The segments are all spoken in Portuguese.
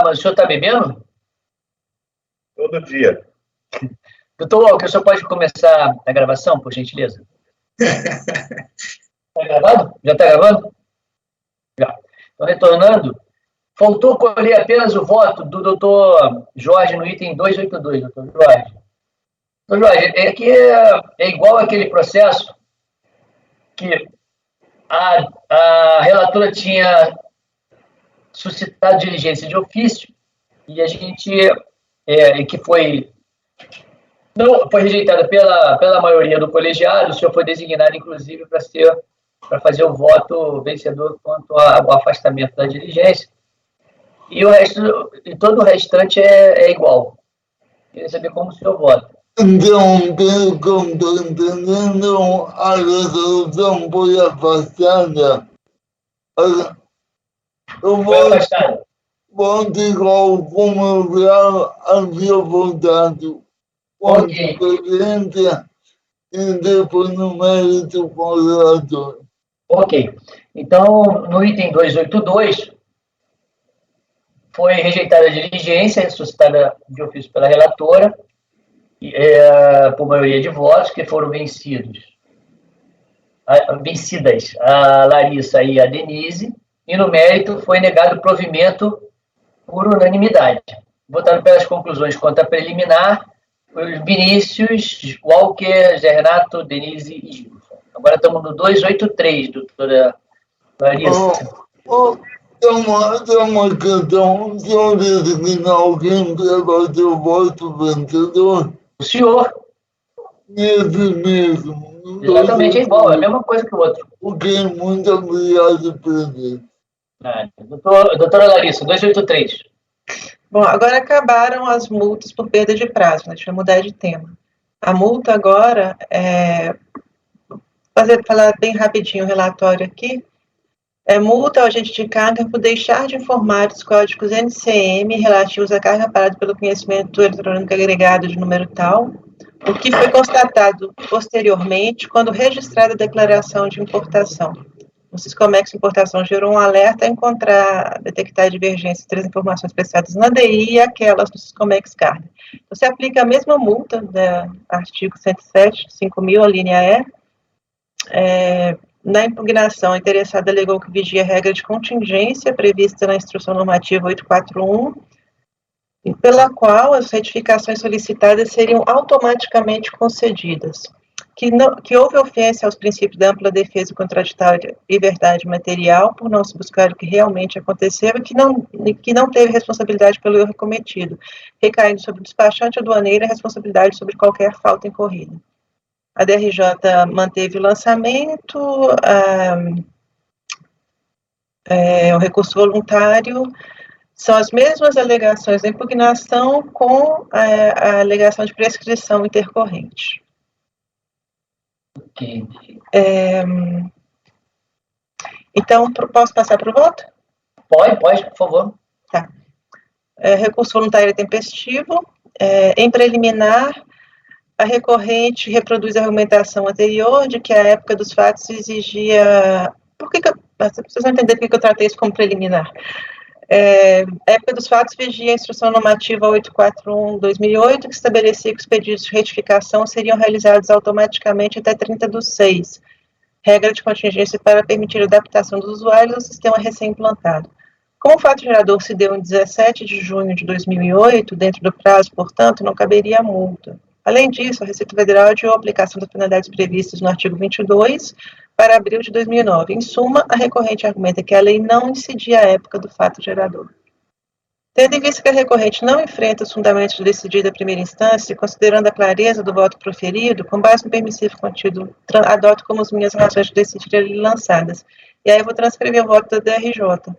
mas o senhor está bebendo? Todo dia. Doutor Walker, o senhor pode começar a gravação, por gentileza? Está gravado? Já está gravando? Já. Então, retornando, faltou colher apenas o voto do doutor Jorge no item 282, doutor Jorge. Doutor Jorge, é igual aquele processo que a relatora tinha suscitado diligência de ofício e a gente, que foi não foi rejeitada pela maioria do colegiado, o senhor foi designado, inclusive, para fazer o voto vencedor quanto ao afastamento da diligência. E todo o restante é igual. Queria saber como o senhor vota. Então, pelo que eu estou entendendo, a resolução foi afastada. Eu voto igual como eu já havia votado. Com diferença e depois no mérito com o relator. Ok. Então, no item 282, foi rejeitada a diligência, suscitada de ofício pela relatora, por maioria de votos, que foram vencidas a Larissa e a Denise, e no mérito foi negado provimento por unanimidade. Votando pelas conclusões quanto a preliminar, os Vinícius, Walker, Zé Renato, Denise e Gilson. Agora estamos no 283, doutora Larissa. Tem uma questão, se eu designar alguém para fazer o voto vencedor. O senhor. Esse mesmo. Exatamente, é igual, é a mesma coisa que o outro. Ok, muito obrigado, presidente. Doutora Larissa, 283. Bom, agora acabaram as multas por perda de prazo, né? Deixa eu mudar de tema. A multa agora falar bem rapidinho o relatório aqui. Multa ao agente de carga por deixar de informar os códigos NCM relativos à carga parada pelo conhecimento eletrônico agregado de número tal, o que foi constatado posteriormente quando registrada a declaração de importação. O Siscomex Importação gerou um alerta a detectar divergências entre as informações prestadas na DI e aquelas do Siscomex Carga. Então, se aplica a mesma multa do artigo 107, 5.000, a linha E. Na impugnação, a interessada alegou que vigia a regra de contingência prevista na Instrução Normativa 841, pela qual as retificações solicitadas seriam automaticamente concedidas. Que houve ofensa aos princípios da ampla defesa contraditória e verdade material, por não se buscar o que realmente aconteceu e que não teve responsabilidade pelo erro cometido, recaindo sobre o despachante aduaneiro a responsabilidade sobre qualquer falta incorrida. A DRJ manteve o lançamento, o recurso voluntário, são as mesmas alegações da impugnação com a alegação de prescrição intercorrente. Ok. Então, posso passar para o voto? Pode, por favor. Tá. Recurso voluntário tempestivo. Em preliminar, a recorrente reproduz a argumentação anterior de que a época dos fatos exigia... Vocês vão entender por que eu tratei isso como preliminar. A época dos fatos vigia a Instrução Normativa 841/2008, que estabelecia que os pedidos de retificação seriam realizados automaticamente até 30/6, regra de contingência para permitir a adaptação dos usuários ao sistema recém-implantado. Como o fato gerador se deu em 17 de junho de 2008, dentro do prazo, portanto, não caberia multa. Além disso, a Receita Federal adiou a aplicação das penalidades previstas no artigo 22 para abril de 2009. Em suma, a recorrente argumenta que a lei não incidia à época do fato gerador. Tendo em vista que a recorrente não enfrenta os fundamentos de decidir da primeira instância, considerando a clareza do voto proferido, com base no permissivo contido, adoto como as minhas razões de decidir ali lançadas. E aí eu vou transcrever o voto da DRJ.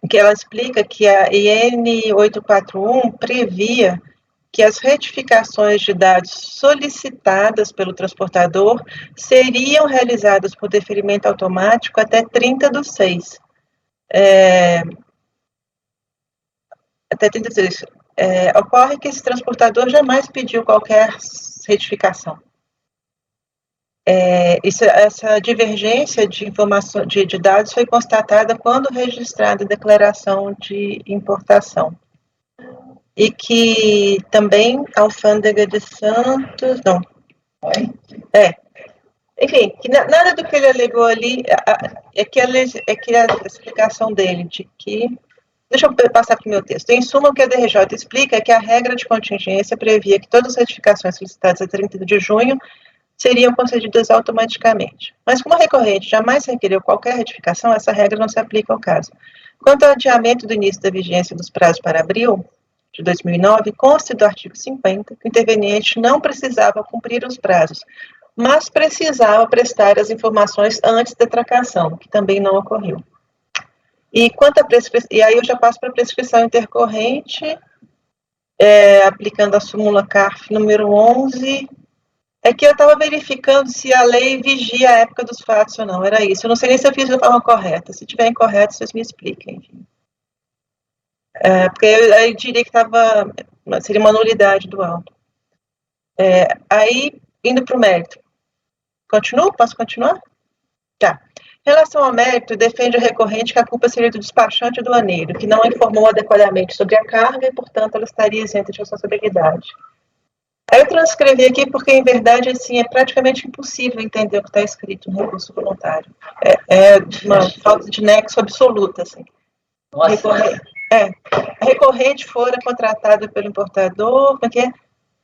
Que ela explica que a IN 841 previa que as retificações de dados solicitadas pelo transportador seriam realizadas por deferimento automático até 30/6. Até 30/6. Ocorre que esse transportador jamais pediu qualquer retificação. Essa divergência de informação de dados foi constatada quando registrada a declaração de importação. E que também a alfândega de Santos, não, enfim, que nada do que ele alegou ali é que a explicação dele de que, deixa eu passar para o meu texto. Em suma, o que a DRJ explica é que a regra de contingência previa que todas as retificações solicitadas a 30 de junho seriam concedidas automaticamente. Mas como a recorrente jamais requereu qualquer retificação, essa regra não se aplica ao caso. Quanto ao adiamento do início da vigência dos prazos para abril de 2009, consta do artigo 50 que o interveniente não precisava cumprir os prazos, mas precisava prestar as informações antes da tracação, que também não ocorreu. E quanto à prescrição, e aí eu já passo para a prescrição intercorrente, aplicando a súmula CARF número 11, é que eu estava verificando se a lei vigia a época dos fatos ou não, era isso. Eu não sei nem se eu fiz da forma correta. Se tiver incorreto, vocês me expliquem. Enfim. Porque eu diria que seria uma nulidade do auto. Aí, indo para o mérito. Continuo? Posso continuar? Tá. Em relação ao mérito, defende o recorrente que a culpa seria do despachante aduaneiro, que não informou adequadamente sobre a carga e, portanto, ela estaria isenta de responsabilidade. Aí eu transcrevi aqui porque, em verdade, assim, é praticamente impossível entender o que está escrito no recurso voluntário. É uma falta de nexo absoluta, assim. A recorrente fora contratada pelo importador,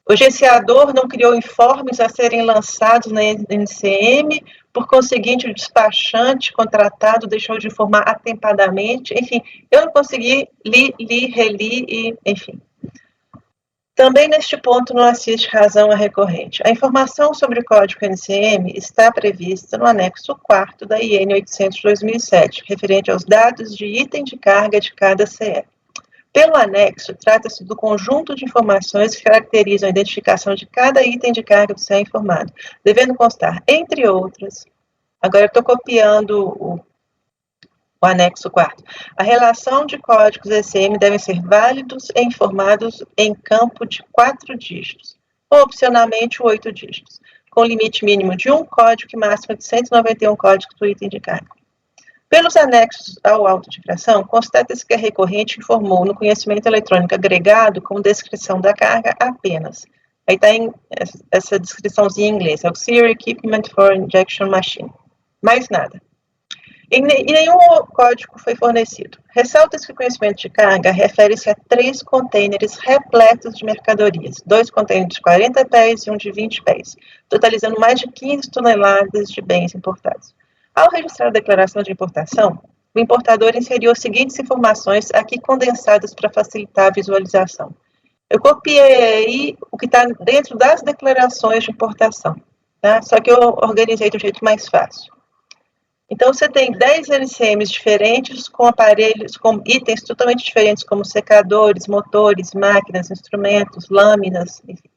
o agenciador não criou informes a serem lançados na NCM, por conseguinte, o despachante contratado deixou de informar atempadamente, enfim, eu não consegui reli, e, enfim. Também neste ponto não assiste razão a recorrente. A informação sobre o Código NCM está prevista no anexo 4º da IN 800 de 2007, referente aos dados de item de carga de cada CE. Pelo anexo, trata-se do conjunto de informações que caracterizam a identificação de cada item de carga do CE informado, devendo constar, entre outras, agora eu estou copiando o anexo 4º, a relação de códigos ECM devem ser válidos e informados em campo de 4 dígitos, ou opcionalmente 8 dígitos, com limite mínimo de 1 código e máximo de 191 códigos por item de carga. Pelos anexos ao auto de infração, constata-se que a recorrente informou no conhecimento eletrônico agregado como descrição da carga apenas. Aí está essa descriçãozinha em inglês, Auxiliary Equipment for Injection Machine. Mais nada. E nenhum código foi fornecido. Ressalta-se que o conhecimento de carga refere-se a 3 contêineres repletos de mercadorias, 2 contêineres de 40 pés e um de 20 pés, totalizando mais de 15 toneladas de bens importados. Ao registrar a declaração de importação, o importador inseriu as seguintes informações aqui condensadas para facilitar a visualização. Eu copiei aí o que está dentro das declarações de importação, tá? Só que eu organizei de um jeito mais fácil. Então, você tem 10 NCMs diferentes com aparelhos, com itens totalmente diferentes, como secadores, motores, máquinas, instrumentos, lâminas, enfim.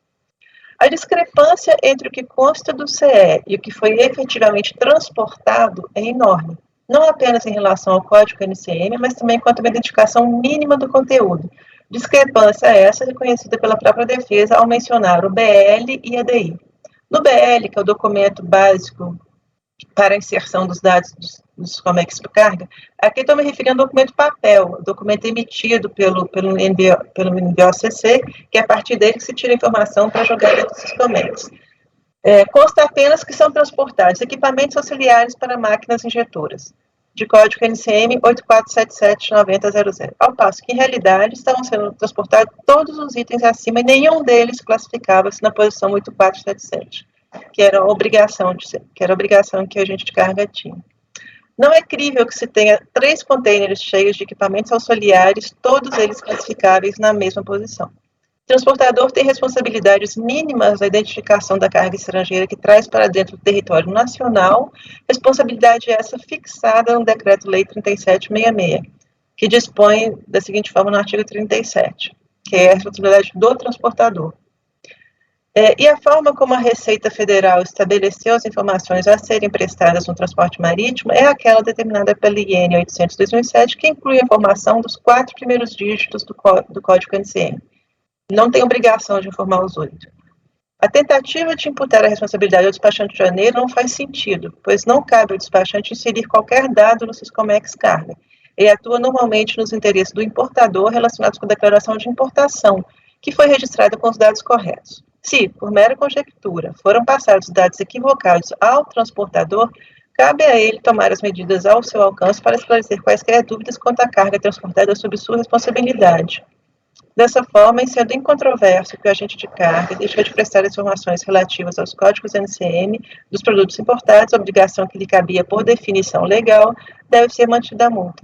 A discrepância entre o que consta do CE e o que foi efetivamente transportado é enorme, não apenas em relação ao código NCM, mas também quanto à identificação mínima do conteúdo. Discrepância essa reconhecida pela própria defesa ao mencionar o BL e a DI. No BL, que é o documento básico para a inserção dos dados dos COMEX por carga, aqui estou me referindo ao documento papel, documento emitido pelo NBOCC, que é a partir dele que se tira a informação para jogar dentro dos COMEX. Consta apenas que são transportados equipamentos auxiliares para máquinas injetoras, de código NCM 84779000, ao passo que, em realidade, estavam sendo transportados todos os itens acima e nenhum deles classificava-se na posição 8477. Que era a obrigação que a agente de carga tinha. Não é crível que se tenha 3 contêineres cheios de equipamentos auxiliares, todos eles classificáveis na mesma posição. O transportador tem responsabilidades mínimas na identificação da carga estrangeira que traz para dentro do território nacional, responsabilidade essa fixada no Decreto-Lei 3766, que dispõe da seguinte forma no artigo 37, que é a responsabilidade do transportador. E a forma como a Receita Federal estabeleceu as informações a serem prestadas no transporte marítimo é aquela determinada pela IN 800 de 2007, que inclui a informação dos 4 primeiros dígitos do código NCM. Não tem obrigação de informar os 8. A tentativa de imputar a responsabilidade ao despachante de janeiro não faz sentido, pois não cabe ao despachante inserir qualquer dado no Syscomex Carga. Ele atua normalmente nos interesses do importador relacionados com a declaração de importação, que foi registrada com os dados corretos. Se, por mera conjectura, foram passados dados equivocados ao transportador, cabe a ele tomar as medidas ao seu alcance para esclarecer quaisquer dúvidas quanto à carga transportada sob sua responsabilidade. Dessa forma, sendo incontroverso que o agente de carga deixou de prestar informações relativas aos códigos NCM dos produtos importados, obrigação que lhe cabia por definição legal, deve ser mantida a multa.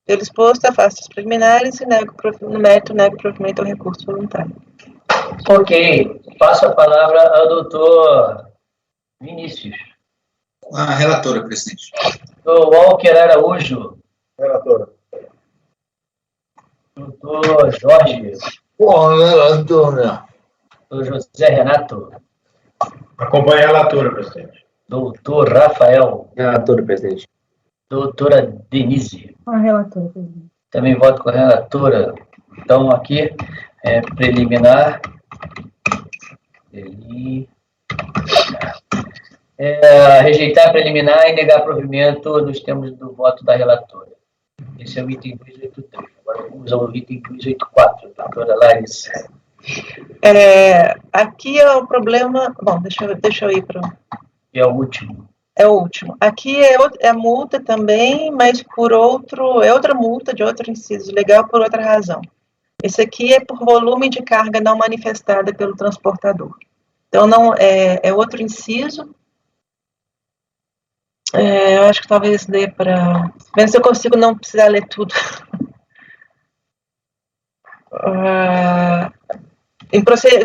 Pelo exposto, afasto os preliminares e no mérito nego provimento ao recurso voluntário. Ok. Passo a palavra ao doutor Vinícius. A relatora, presidente. Doutor Walker Araújo. Relatora. Doutor Jorge. Antônia. Doutor José Renato. Acompanhe a relatora, presidente. Doutor Rafael. Relatora, presidente. Doutora Denise. Com a relatora, presidente. Também voto com a relatora. Então, aqui, preliminar. Rejeitar preliminar e negar provimento nos termos do voto da relatora. Esse é o item 283. Agora vamos ao item 284, doutora Larissa. Aqui é o problema... Bom, deixa eu ir para... E é o último. É o último. Aqui é multa também, mas por outro... É outra multa de outro inciso legal por outra razão. Esse aqui é por volume de carga não manifestada pelo transportador. Então, não é outro inciso. Eu acho que talvez dê para... Vendo se eu consigo não precisar ler tudo.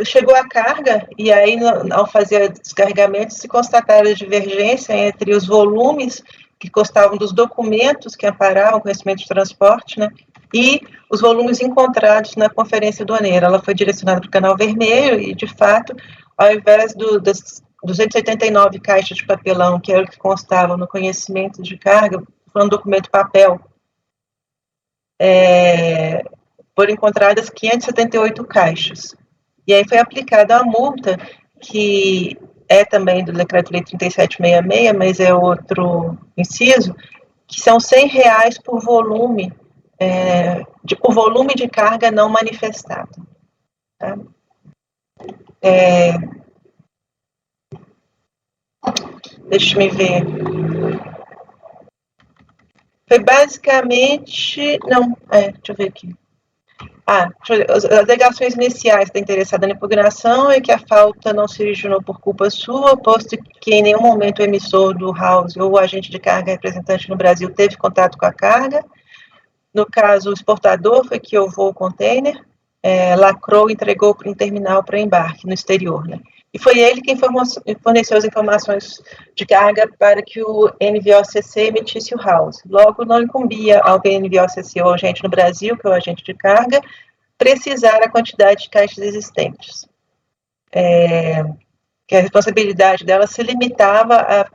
Chegou a carga, e aí, ao fazer descarregamento, se constataram a divergência entre os volumes que constavam dos documentos que amparavam o conhecimento de transporte, né, e os volumes encontrados na conferência aduaneira. Ela foi direcionada para o canal vermelho e, de fato, ao invés das 289 caixas de papelão, que era o que constava no conhecimento de carga, foi um documento papel, foram encontradas 578 caixas. E aí foi aplicada a multa, que é também do Decreto-Lei 3766, mas é outro inciso, que são R$100 por volume, por volume de carga não manifestada. Tá? Deixa eu ver. Foi basicamente... Não, deixa eu ver aqui. As alegações iniciais da interessada na impugnação é que a falta não se originou por culpa sua, posto que em nenhum momento o emissor do house ou o agente de carga representante no Brasil teve contato com a carga. No caso, o exportador foi que ovou o container, lacrou e entregou para um terminal para embarque no exterior, né? E foi ele quem forneceu as informações de carga para que o NVOCC emitisse o house. Logo, não incumbia ao NVOCC ou ao agente no Brasil, que é o agente de carga, precisar a quantidade de caixas existentes. Que a responsabilidade dela se limitava a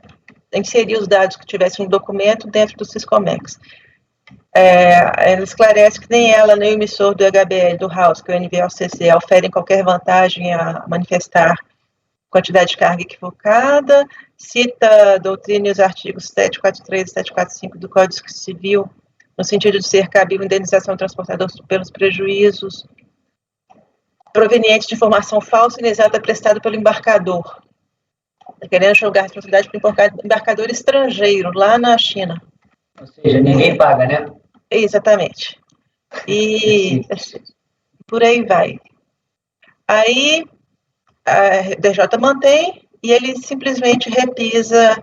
inserir os dados que tivessem no documento dentro do Syscomex. Ela esclarece que nem ela, nem o emissor do HBL do house, que é o NVOCC, oferem qualquer vantagem a manifestar quantidade de carga equivocada, cita a doutrina e os artigos 743 e 745 do Código Civil, no sentido de ser cabível indenização do transportador pelos prejuízos provenientes de informação falsa e inexata prestada pelo embarcador, querendo jogar a responsabilidade para o embarcador estrangeiro, lá na China. Ou seja, ninguém paga, né? Exatamente. E por aí vai. Aí a DJ mantém e ele simplesmente repisa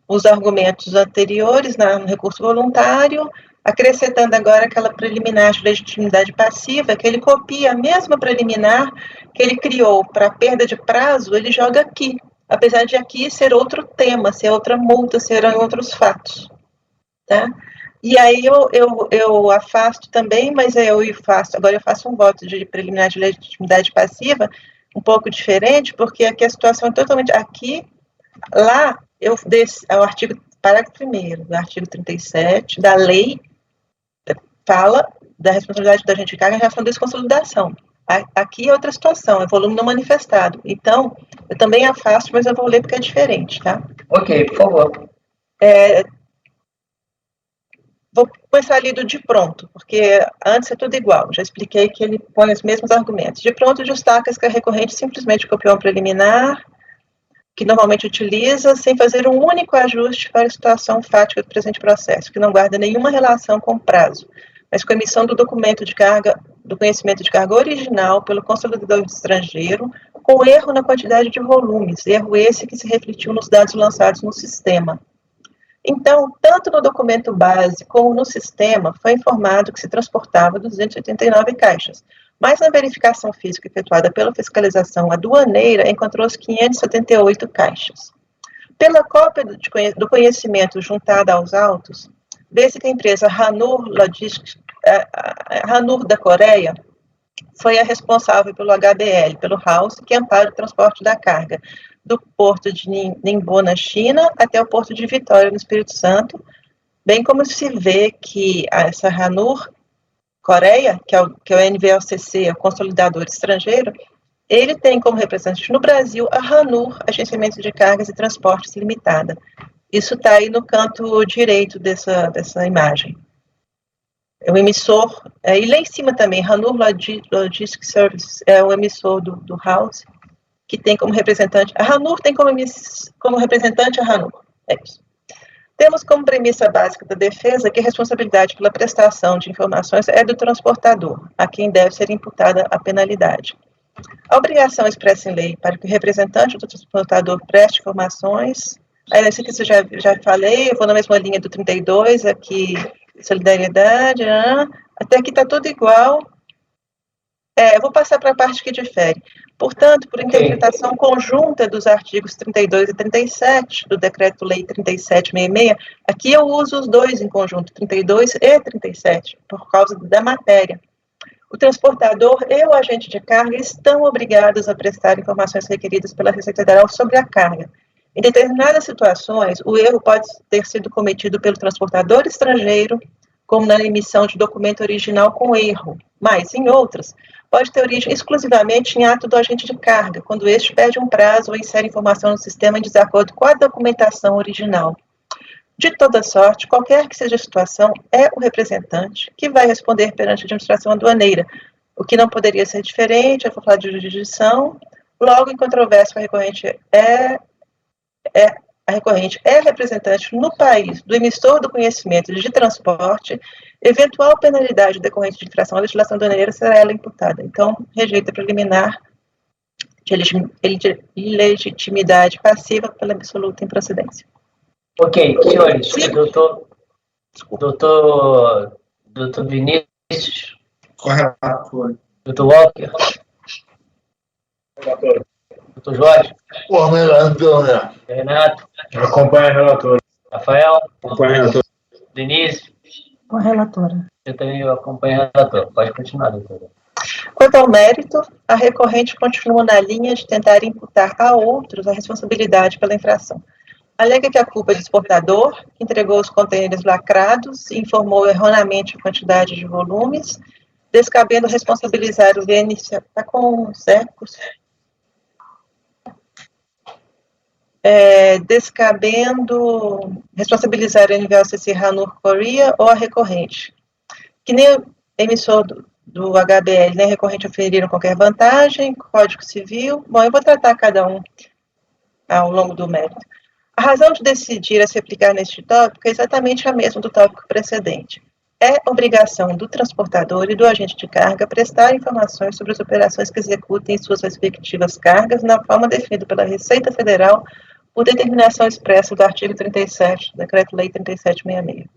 os argumentos anteriores no recurso voluntário, acrescentando agora aquela preliminar de legitimidade passiva, que ele copia a mesma preliminar que ele criou para perda de prazo, ele joga aqui, apesar de aqui ser outro tema, ser outra multa, serão outros fatos. Tá? E aí eu afasto também, mas agora eu faço um voto de preliminar de legitimidade passiva, um pouco diferente, porque aqui a situação é totalmente... Lá, o artigo, parágrafo 1º do artigo 37 da lei, fala da responsabilidade da agente de carga em relação à desconsolidação. Aqui é outra situação, é volume não manifestado. Então, eu também afasto, mas eu vou ler porque é diferente, tá? Ok, por favor. Vou começar ali do de pronto, porque antes é tudo igual. Já expliquei que ele põe os mesmos argumentos. De pronto, destaca que a recorrente simplesmente copiou um preliminar, que normalmente utiliza, sem fazer um único ajuste para a situação fática do presente processo, que não guarda nenhuma relação com o prazo, mas com a emissão do documento de carga, do conhecimento de carga original pelo consolidador estrangeiro, com erro na quantidade de volumes, erro esse que se refletiu nos dados lançados no sistema. Então, tanto no documento base como no sistema, foi informado que se transportava 289 caixas, mas na verificação física efetuada pela fiscalização aduaneira, encontrou-se 578 caixas. Pela cópia do conhecimento juntada aos autos, vê-se que a empresa Hanur Logistics, Hanur da Coreia, foi a responsável pelo HBL, pelo House, que ampara o transporte da carga do porto de Ningbo, na China, até o porto de Vitória, no Espírito Santo, bem como se vê que essa Hanur Coreia, que é o NVLCC, o consolidador estrangeiro, ele tem como representante no Brasil a Hanur, Agenciamento de Cargas e Transportes Limitada. Isso está aí no canto direito dessa imagem. É o emissor, e lá em cima também, Hanur Logistics Services, é o emissor do House, que tem como representante, a Hanur tem como representante a Hanur, é isso. Temos como premissa básica da defesa que a responsabilidade pela prestação de informações é do transportador, a quem deve ser imputada a penalidade. A obrigação expressa em lei para que o representante do transportador preste informações, esse aqui eu já falei, eu vou na mesma linha do 32, aqui, solidariedade, até aqui está tudo igual. Eu vou passar para a parte que difere. Portanto, por interpretação conjunta dos artigos 32 e 37 do Decreto-Lei 3766, aqui eu uso os dois em conjunto, 32 e 37, por causa da matéria. O transportador e o agente de carga estão obrigados a prestar informações requeridas pela Receita Federal sobre a carga. Em determinadas situações, o erro pode ter sido cometido pelo transportador estrangeiro, como na emissão de documento original com erro, mas, em outras, pode ter origem exclusivamente em ato do agente de carga, quando este perde um prazo ou insere informação no sistema em desacordo com a documentação original. De toda sorte, qualquer que seja a situação, é o representante que vai responder perante a administração aduaneira, o que não poderia ser diferente, eu vou falar de jurisdição, logo em controvérsia com a recorrente a recorrente é representante no país do emissor do conhecimento de transporte, eventual penalidade decorrente de infração à legislação aduaneira será ela imputada. Então, rejeita preliminar de ilegitimidade passiva pela absoluta improcedência. Ok, senhores, doutor Vinícius, Correto. doutor Walker, Relator. doutor Jorge, O relator. Renato, Acompanha a relatora. Rafael, Acompanha a relatora. Denise, Com a relatora. eu também acompanho a relatora. Pode continuar, doutora. Quanto ao mérito, a recorrente continua na linha de tentar imputar a outros a responsabilidade pela infração. Alega que a culpa é do exportador, que entregou os contêineres lacrados e informou erroneamente a quantidade de volumes, descabendo responsabilizar o VNC. Está com cercos. Descabendo responsabilizar o NVLCC Hanur Korea ou a recorrente. Que nem o emissor do HBL nem a recorrente oferiram qualquer vantagem, Código Civil. Bom, eu vou tratar cada um ao longo do mérito. A razão de decidir a se aplicar neste tópico é exatamente a mesma do tópico precedente. É obrigação do transportador e do agente de carga prestar informações sobre as operações que executem suas respectivas cargas na forma definida pela Receita Federal por determinação expressa do artigo 37, do Decreto-Lei 3766.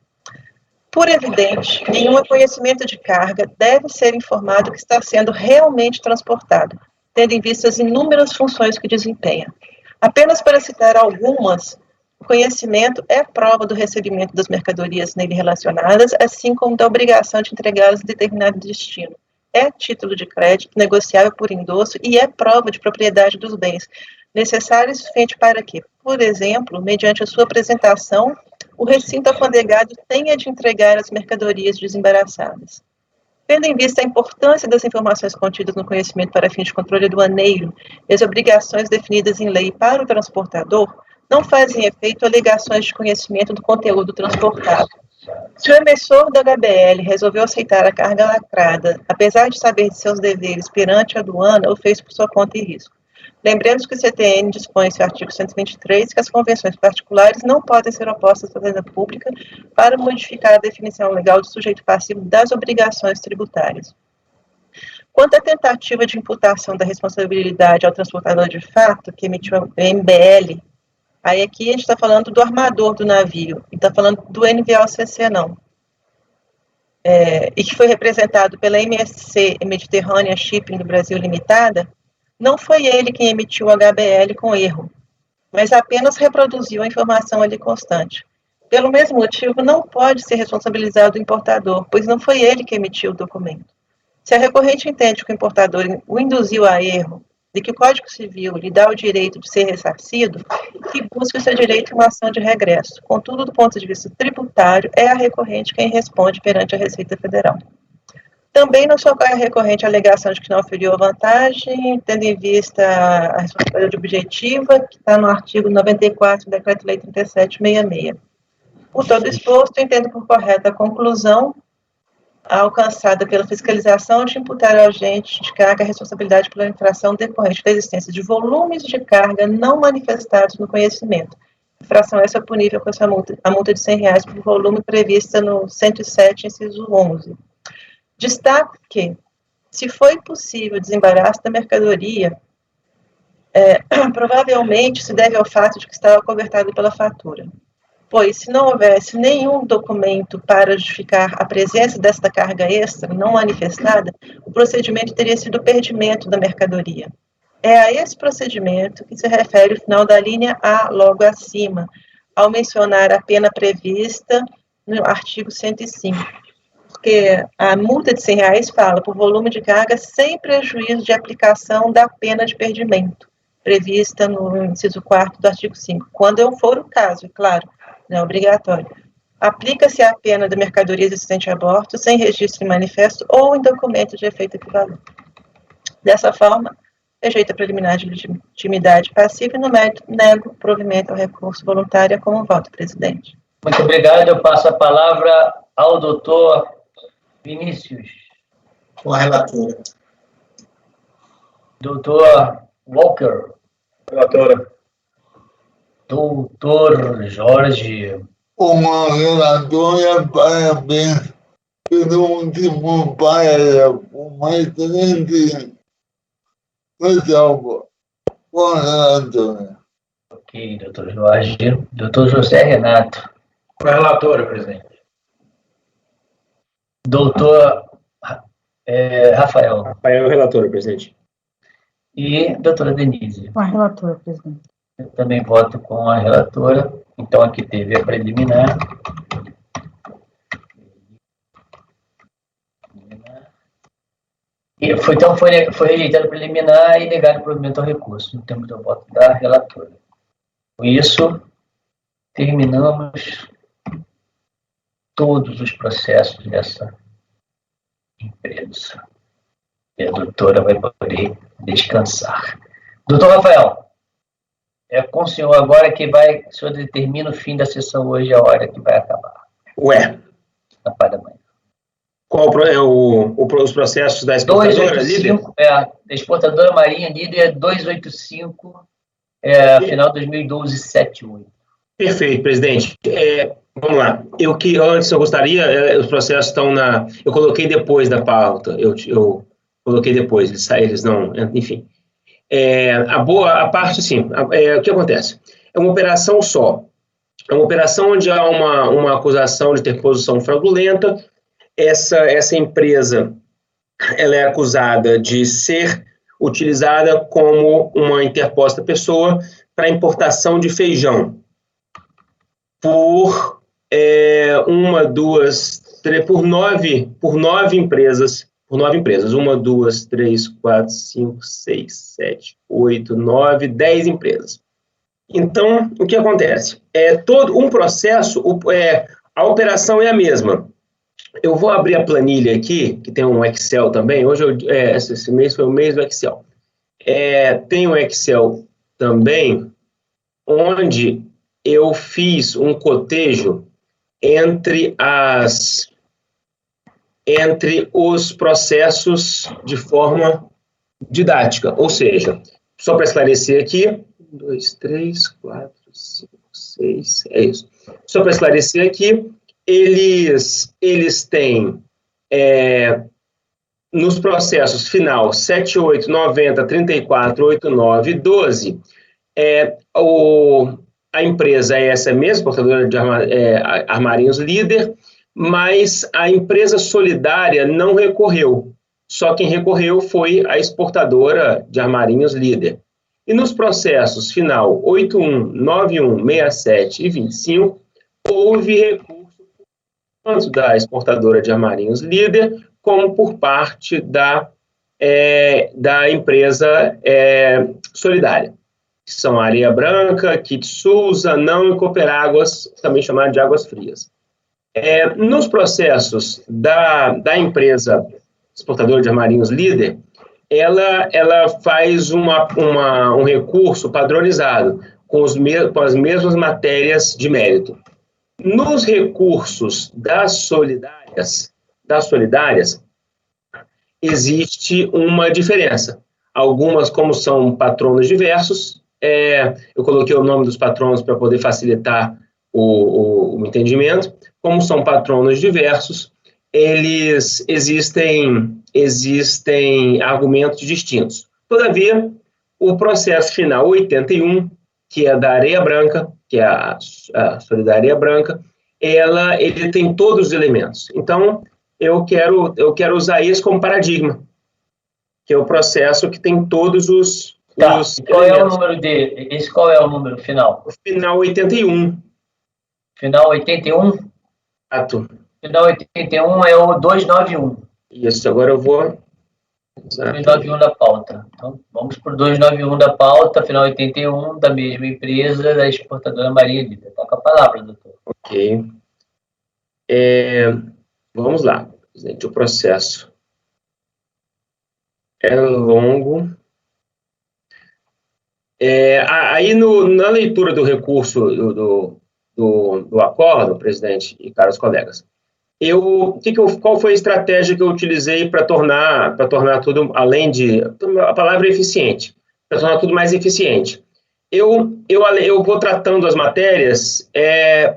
Por evidente, nenhum conhecimento de carga deve ser informado que está sendo realmente transportado, tendo em vista as inúmeras funções que desempenha. Apenas para citar algumas, o conhecimento é prova do recebimento das mercadorias nele relacionadas, assim como da obrigação de entregá-las em determinado destino. É título de crédito, negociável por endosso e é prova de propriedade dos bens, necessário e suficiente para que, por exemplo, mediante a sua apresentação, o recinto alfandegado tenha de entregar as mercadorias desembaraçadas. Tendo em vista a importância das informações contidas no conhecimento para fins de controle aduaneiro e as obrigações definidas em lei para o transportador, não fazem efeito alegações de conhecimento do conteúdo transportado. Se o emissor da HBL resolveu aceitar a carga lacrada, apesar de saber de seus deveres perante a aduana, o fez por sua conta e risco. Lembremos que o CTN dispõe em seu artigo 123 que as convenções particulares não podem ser opostas à fazenda pública para modificar a definição legal de sujeito passivo das obrigações tributárias. Quanto à tentativa de imputação da responsabilidade ao transportador de fato, que emitiu a MBL, aí aqui a gente está falando do armador do navio, e está falando do NVOCC não. E que foi representado pela MSC, Mediterrânea Shipping do Brasil Limitada, não foi ele quem emitiu o HBL com erro, mas apenas reproduziu a informação ali constante. Pelo mesmo motivo, não pode ser responsabilizado o importador, pois não foi ele que emitiu o documento. Se a recorrente entende que o importador o induziu a erro e que o Código Civil lhe dá o direito de ser ressarcido, que busque o seu direito em uma ação de regresso. Contudo, do ponto de vista tributário, é a recorrente quem responde perante a Receita Federal. Também não socorre a recorrente a alegação de que não oferiu a vantagem, tendo em vista a responsabilidade objetiva, que está no artigo 94 do Decreto-Lei 3766. Por todo exposto, entendo por correta a conclusão alcançada pela fiscalização de imputar ao agente de carga a responsabilidade pela infração decorrente da existência de volumes de carga não manifestados no conhecimento. Infração essa punível com essa multa, a multa de R$100 por volume prevista no 107, inciso 11. Destaco que, se foi possível desembaraço da mercadoria, provavelmente se deve ao fato de que estava cobertado pela fatura. Pois, se não houvesse nenhum documento para justificar a presença desta carga extra não manifestada, o procedimento teria sido o perdimento da mercadoria. É a esse procedimento que se refere o final da linha A, logo acima, ao mencionar a pena prevista no artigo 105. Porque a multa de R$100 fala por volume de carga sem prejuízo de aplicação da pena de perdimento, prevista no inciso 4º do artigo 5, quando for o caso, é claro, não é obrigatório. Aplica-se a pena da mercadoria existente a bordo, sem registro em manifesto ou em documento de efeito equivalente. Dessa forma, rejeito a preliminar de legitimidade passiva e, no mérito, nego o provimento ao recurso voluntário como voto, presidente. Muito obrigado. Eu passo a palavra ao doutor Vinícius. Com a relatora. Doutor Walker. Relatora. Doutor Jorge. Uma relatora, parabéns pelo último parágrafo, mas grande ressalva. Com a relatora. Ok, doutor Jorge. Doutor José Renato. Com a relatora, presidente. Doutor Rafael. Rafael, relatora, presidente. E doutora Denise. Com a relatora, presidente. Eu também voto com a relatora. Então, aqui teve a preliminar. E foi rejeitado a preliminar e negado o provimento ao recurso, no termo do voto da relatora. Com isso, terminamos todos os processos dessa empresa. E a doutora vai poder descansar. Doutor Rafael, é com o senhor agora que o senhor determina o fim da sessão hoje, a hora que vai acabar. Ué. Na parte da manhã. Qual é os processos da exportadora líder? A exportadora Marinha Líder 285, final de 2012, 78. Perfeito, presidente. Vamos lá. Antes eu gostaria, os processos estão eu coloquei depois da pauta, eu coloquei depois, eles não, enfim. A parte, sim, o que acontece? É uma operação só. É uma operação onde há uma acusação de interposição fraudulenta. Essa empresa, ela é acusada de ser utilizada como uma interposta pessoa para importação de feijão por nove empresas. 1, 2, 3, 4, 5, 6, 7, 8, 9, 10 empresas. Então, o que acontece? Todo um processo, a operação é a mesma. Eu vou abrir a planilha aqui, que tem um Excel também. Hoje, esse mês foi o mês do Excel. Tem um Excel também, onde eu fiz um cotejo entre os processos de forma didática. Ou seja, só para esclarecer aqui, 1, 2, 3, 4, 5, 6, é isso. Só para esclarecer aqui, eles têm, nos processos final 7, 8, 90, 34, 8, 9, 12, a empresa é essa mesma, portadora de armarinhos líder, mas a empresa solidária não recorreu. Só quem recorreu foi a exportadora de armarinhos líder. E nos processos final 81, 91, 67 e 25, houve recurso tanto da exportadora de armarinhos líder, como por parte da empresa solidária, que são Areia Branca, Kitsul, Zanão e Cooperáguas, também chamado de Águas Frias. Nos processos da empresa exportadora de armarinhos líder, ela faz um recurso padronizado, com as mesmas matérias de mérito. Nos recursos das solidárias, existe uma diferença. Algumas, como são patronos diversos, eu coloquei o nome dos patronos para poder facilitar o entendimento. Como são patronos diversos, existem argumentos distintos. Todavia, o processo final 81, que é da Areia Branca, que é a Solidária Branca, ele tem todos os elementos. Então, eu quero usar isso como paradigma, que é o processo que tem todos os qual elementos. É o número dele? Qual é o número final? O final 81. Final 81? Exato. Final 81 é o 291. Isso, agora eu vou... 291 da pauta. Então, vamos por 291 da pauta, final 81, da mesma empresa, da exportadora Maria Líder. Está com a palavra, doutor. Ok. Vamos lá. Gente, o processo é longo. Aí, na leitura do recurso do acordo, presidente e caros colegas, qual foi a estratégia que eu utilizei para tornar tudo, além de... A palavra é eficiente, para tornar tudo mais eficiente. Eu vou tratando as matérias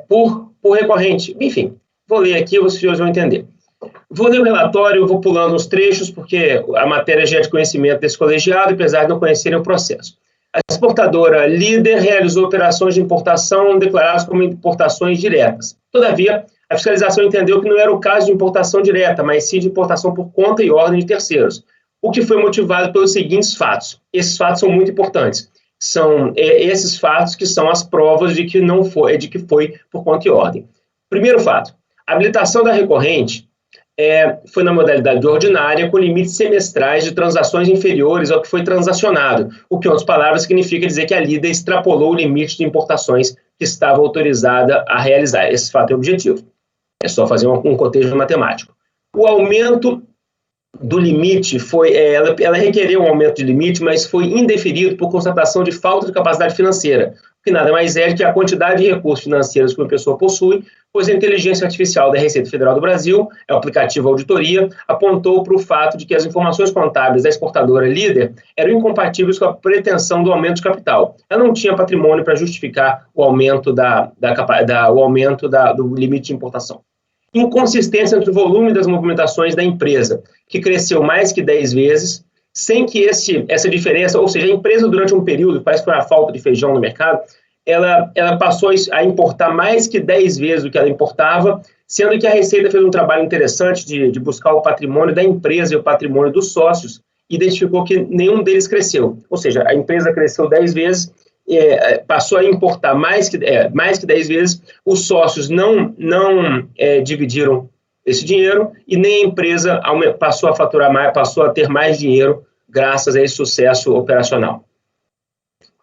por recorrente. Enfim, vou ler aqui, vocês vão entender. Vou ler o relatório, vou pulando uns trechos, porque a matéria já é de conhecimento desse colegiado, apesar de não conhecerem o processo. A exportadora líder realizou operações de importação declaradas como importações diretas. Todavia, a fiscalização entendeu que não era o caso de importação direta, mas sim de importação por conta e ordem de terceiros, o que foi motivado pelos seguintes fatos. Esses fatos são muito importantes. São esses fatos que são as provas de que foi por conta e ordem. Primeiro fato, a habilitação da recorrente foi na modalidade ordinária, com limites semestrais de transações inferiores ao que foi transacionado, o que, em outras palavras, significa dizer que a líder extrapolou o limite de importações que estava autorizada a realizar. Esse fato é objetivo. É só fazer um cotejo matemático. O aumento do limite ela requereu um aumento de limite, mas foi indeferido por constatação de falta de capacidade financeira, que nada mais é que a quantidade de recursos financeiros que uma pessoa possui, pois a inteligência artificial da Receita Federal do Brasil, o aplicativo Auditoria, apontou para o fato de que as informações contábeis da exportadora líder eram incompatíveis com a pretensão do aumento de capital. Ela não tinha patrimônio para justificar o aumento do limite de importação. Inconsistência entre o volume das movimentações da empresa, que cresceu mais que 10 vezes, sem que essa diferença, ou seja, a empresa durante um período, parece que foi a falta de feijão no mercado, ela passou a importar mais que 10 vezes o que ela importava, sendo que a Receita fez um trabalho interessante de buscar o patrimônio da empresa e o patrimônio dos sócios, e identificou que nenhum deles cresceu. Ou seja, a empresa cresceu 10 vezes, passou a importar mais que 10 vezes, os sócios não dividiram esse dinheiro, e nem a empresa passou a faturar mais, passou a ter mais dinheiro graças a esse sucesso operacional.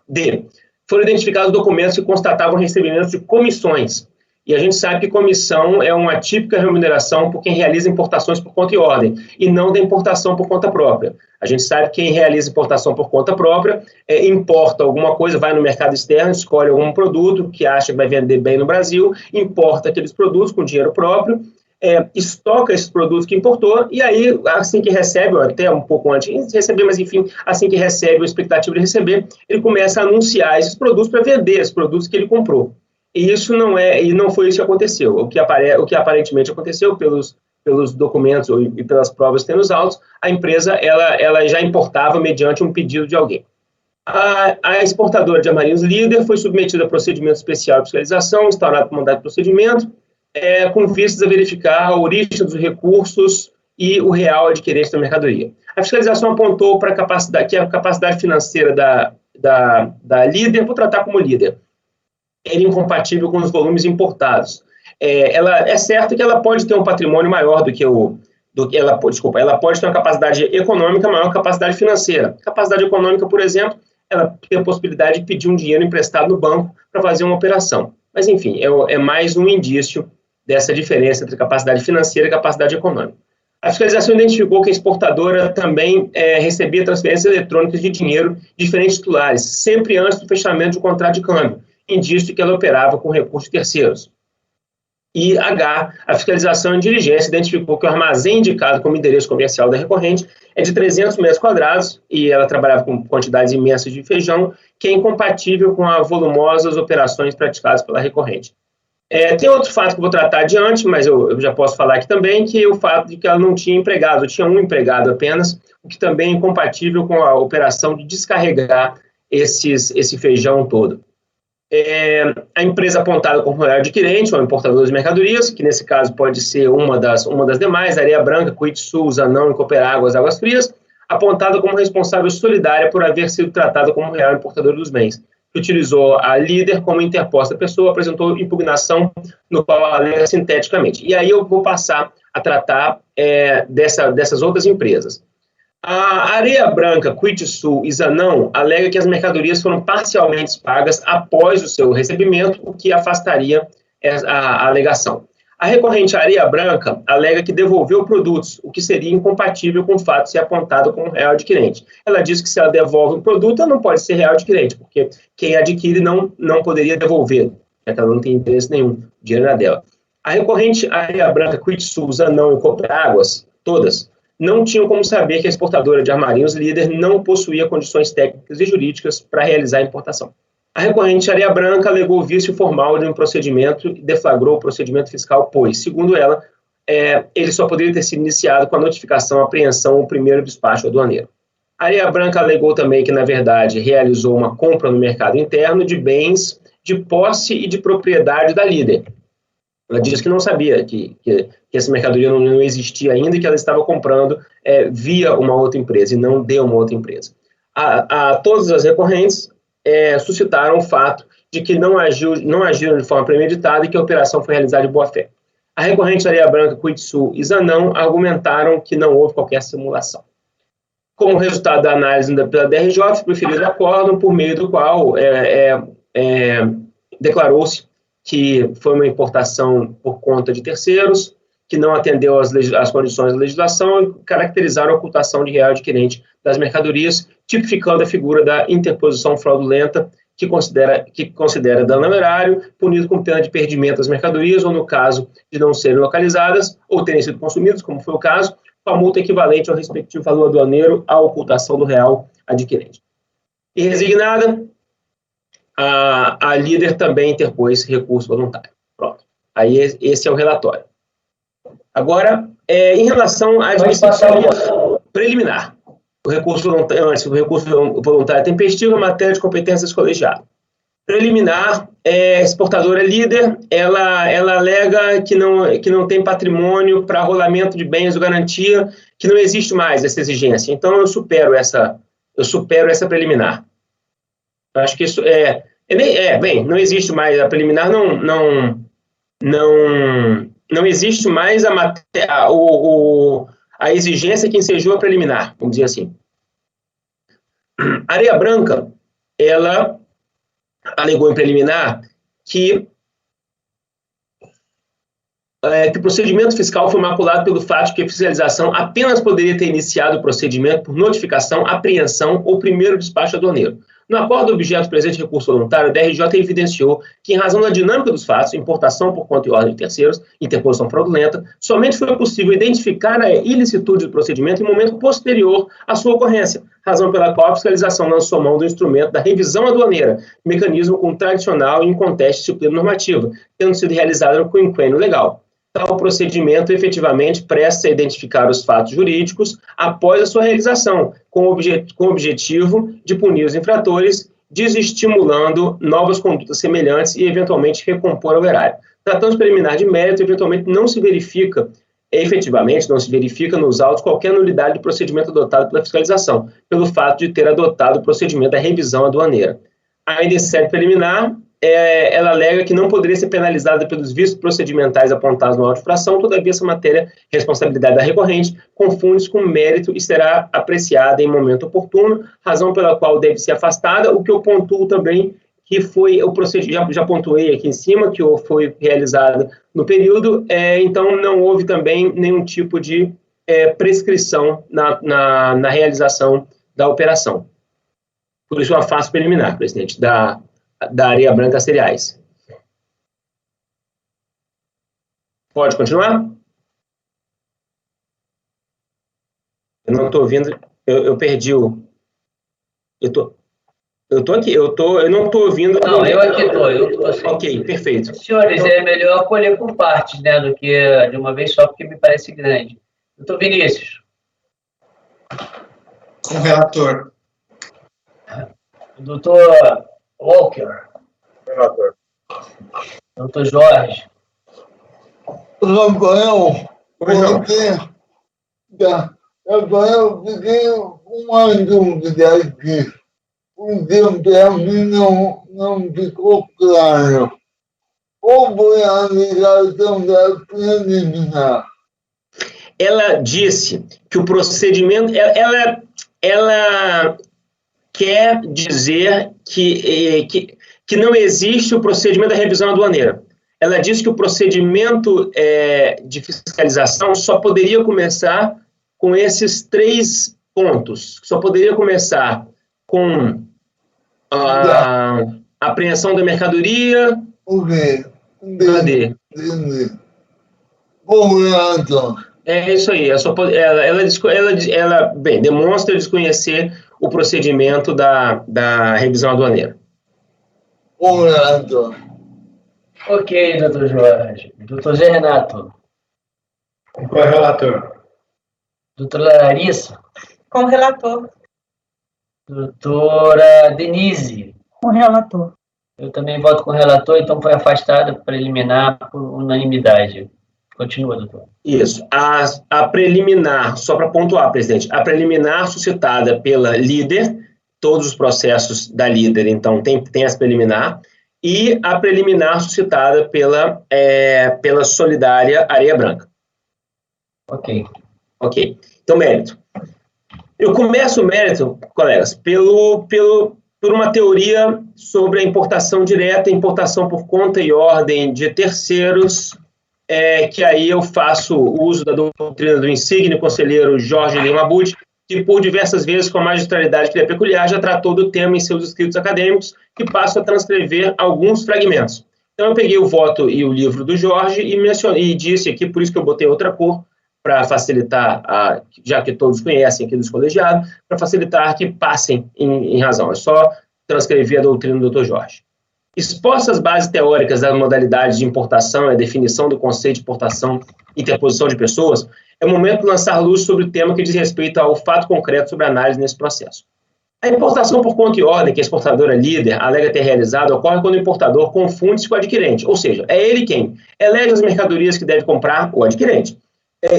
D. Foram identificados documentos que constatavam recebimento de comissões, E a gente sabe que comissão é uma típica remuneração por quem realiza importações por conta e ordem, e não da importação por conta própria. A gente sabe que quem realiza importação por conta própria importa alguma coisa, vai no mercado externo, escolhe algum produto que acha que vai vender bem no Brasil, importa aqueles produtos com dinheiro próprio, estoca esses produtos que importou, e aí, assim que recebe, até um pouco antes de receber, mas enfim, assim que recebe, a expectativa de receber, ele começa a anunciar esses produtos para vender esses produtos que ele comprou. E isso não foi isso que aconteceu. O que aparentemente aconteceu pelos documentos e pelas provas que tem nos autos, a empresa ela já importava mediante um pedido de alguém. A exportadora de armarinhos Líder foi submetida a procedimento especial de fiscalização, instaurado por mandado de procedimento, com vistas a verificar a origem dos recursos e o real adquirente da mercadoria. A fiscalização apontou para que a capacidade financeira da Líder, vou tratar como Líder, era incompatível com os volumes importados. É certo que ela pode ter um patrimônio maior ela pode ter uma capacidade econômica maior que a capacidade financeira. Capacidade econômica, por exemplo, ela tem a possibilidade de pedir um dinheiro emprestado no banco para fazer uma operação. Mas, enfim, é mais um indício dessa diferença entre capacidade financeira e capacidade econômica. A fiscalização identificou que a exportadora também recebia transferências eletrônicas de dinheiro de diferentes titulares, sempre antes do fechamento de um contrato de câmbio, indício de que ela operava com recursos de terceiros. E a fiscalização em diligência identificou que o armazém indicado como endereço comercial da recorrente é de 300 metros quadrados e ela trabalhava com quantidades imensas de feijão, que é incompatível com as volumosas operações praticadas pela recorrente. Tem outro fato que eu vou tratar adiante, mas eu já posso falar aqui também, que é o fato de que ela não tinha empregado, tinha um empregado apenas, o que também é incompatível com a operação de descarregar esse feijão todo. A empresa apontada como real adquirente, ou importador de mercadorias, que nesse caso pode ser uma das demais, Areia Branca, Cuitsul, Zanão e Cooperáguas, Águas Frias, apontada como responsável solidária por haver sido tratada como real importador dos bens, que utilizou a Líder como interposta pessoa, apresentou impugnação no qual alega sinteticamente. E aí eu vou passar a tratar dessas outras empresas. A Areia Branca, Cuitsul e Zanão alega que as mercadorias foram parcialmente pagas após o seu recebimento, o que afastaria a alegação. A recorrente Areia Branca alega que devolveu produtos, o que seria incompatível com o fato de ser apontado como real adquirente. Ela diz que se ela devolve um produto, ela não pode ser real adquirente, porque quem adquire não poderia devolver, já que ela não tem interesse nenhum, o dinheiro era dela. A recorrente Areia Branca, Cuitsul, Zanão e Cooperáguas, todas, não tinham como saber que a exportadora de armarinhos Líder não possuía condições técnicas e jurídicas para realizar a importação. A recorrente Areia Branca alegou vício formal de um procedimento e deflagrou o procedimento fiscal, pois, segundo ela, ele só poderia ter sido iniciado com a notificação, apreensão ou primeiro despacho aduaneiro. A Areia Branca alegou também que, na verdade, realizou uma compra no mercado interno de bens de posse e de propriedade da Líder. Ela disse que não sabia que essa mercadoria não existia ainda e que ela estava comprando via uma outra empresa e não de uma outra empresa. Todas as recorrentes suscitaram o fato de que não agiram de forma premeditada e que a operação foi realizada de boa-fé. A recorrente Areia Branca, Cuitsul e Zanão argumentaram que não houve qualquer simulação. Como resultado da análise pela DRJ, os preferidos acórdão por meio do qual declarou-se que foi uma importação por conta de terceiros, que não atendeu às condições da legislação e caracterizaram a ocultação de real adquirente das mercadorias, tipificando a figura da interposição fraudulenta, que considera dano ao erário, punido com pena de perdimento das mercadorias, ou no caso de não serem localizadas, ou terem sido consumidas, como foi o caso, com a multa equivalente ao respectivo valor aduaneiro à ocultação do real adquirente. E resignada, a Líder também interpôs recurso voluntário. Pronto. Aí esse é o relatório. Agora, em relação à administração preliminar, o recurso voluntário tempestivo é matéria de competências colegiadas. Preliminar, exportadora Líder, ela alega que não tem patrimônio para rolamento de bens ou garantia, que não existe mais essa exigência. Então, eu supero essa preliminar. Eu acho que isso não existe mais a preliminar, não existe mais a exigência que ensejou a preliminar, vamos dizer assim. Areia Branca, ela alegou em preliminar que que o procedimento fiscal foi maculado pelo fato de que a fiscalização apenas poderia ter iniciado o procedimento por notificação, apreensão ou primeiro despacho aduaneiro. No acordo objeto presente recurso voluntário, a DRJ evidenciou que, em razão da dinâmica dos fatos, importação por conta e ordem de terceiros, interposição fraudulenta, somente foi possível identificar a ilicitude do procedimento em momento posterior à sua ocorrência, razão pela qual a fiscalização lançou mão do instrumento da revisão aduaneira, mecanismo tradicional e inconteste disciplina normativa, tendo sido realizado no quinquênio legal. Tal procedimento efetivamente presta a identificar os fatos jurídicos após a sua realização, com o objetivo de punir os infratores, desestimulando novas condutas semelhantes e, eventualmente, recompor o erário. Tratando-se preliminar de mérito, eventualmente não se verifica nos autos qualquer nulidade do procedimento adotado pela fiscalização, pelo fato de ter adotado o procedimento da revisão aduaneira. Ainda em sede preliminar, ela alega que não poderia ser penalizada pelos vícios procedimentais apontados no auto de infração, todavia essa matéria, responsabilidade da recorrente, confunde-se com mérito e será apreciada em momento oportuno, razão pela qual deve ser afastada, o que eu pontuo também que foi o procedimento, já pontuei aqui em cima, que foi realizado no período, então não houve também nenhum tipo de prescrição na realização da operação. Por isso eu afasto preliminar, presidente, da Areia Branca Cereais. Pode continuar? Eu não estou ouvindo, eu perdi o... Eu estou aqui, eu não estou ouvindo... Não, eu aqui estou assim. Ok, perfeito. Senhores, é melhor colher por partes, né, do que de uma vez só, porque me parece grande. Doutor Vinícius. Com o relator. Doutor Walker. Relator. Doutor Jorge. Rafael, João. Rafael, fiquei uma dúvida aqui, porque para mim não ficou claro. Qual foi a alegação da preliminar? Ela disse que o procedimento... Ela quer dizer que não existe o procedimento da revisão aduaneira. Ela disse que o procedimento de fiscalização só poderia começar com esses 3 pontos. Só poderia começar com a apreensão da mercadoria... Ok. Cadê? Entendi. Correto. É isso aí. Ela demonstra desconhecer o procedimento da revisão aduaneira. Correto. Ok, doutor Jorge. Doutor Zé Renato. Com o relator. Doutora Larissa. Com o relator. Doutora Denise. Com o relator. Eu também voto com o relator, então foi afastada preliminar por unanimidade. Continua, doutor. Isso. A preliminar, só para pontuar, presidente, a preliminar suscitada pela líder, todos os processos da líder, então, tem essa preliminar, e a preliminar suscitada pela Solidária Areia Branca. Ok. Ok. Então, mérito. Eu começo o mérito, colegas, por uma teoria sobre a importação direta, importação por conta e ordem de terceiros, que aí eu faço uso da doutrina do insigne conselheiro Jorge Lima Abud, que por diversas vezes, com a magistralidade que lhe é peculiar, já tratou do tema em seus escritos acadêmicos, que passo a transcrever alguns fragmentos. Então eu peguei o voto e o livro do Jorge e disse aqui, por isso que eu botei outra cor, para facilitar, já que todos conhecem aqui dos colegiados, para facilitar que passem em razão. É só transcrever a doutrina do Dr. Jorge. Expostas as bases teóricas das modalidades de importação e a definição do conceito de importação e interposição de pessoas, é o momento de lançar luz sobre o tema que diz respeito ao fato concreto sobre a análise nesse processo. A importação por conta e ordem que a exportadora líder alega ter realizado ocorre quando o importador confunde-se com o adquirente, ou seja, é ele quem elege as mercadorias que deve comprar o adquirente.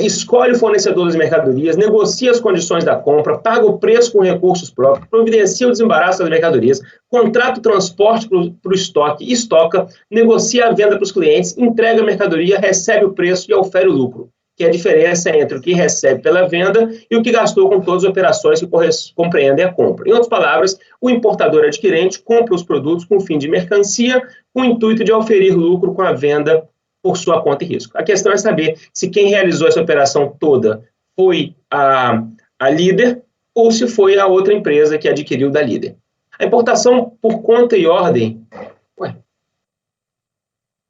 Escolhe o fornecedor das mercadorias, negocia as condições da compra, paga o preço com recursos próprios, providencia o desembaraço das mercadorias, contrata o transporte para o estoque, estoca, negocia a venda para os clientes, entrega a mercadoria, recebe o preço e ofere o lucro, que é a diferença entre o que recebe pela venda e o que gastou com todas as operações que compreendem a compra. Em outras palavras, o importador adquirente compra os produtos com fim de mercancia, com o intuito de oferir lucro com a venda por sua conta e risco. A questão é saber se quem realizou essa operação toda foi a líder ou se foi a outra empresa que adquiriu da líder. A importação por conta e ordem...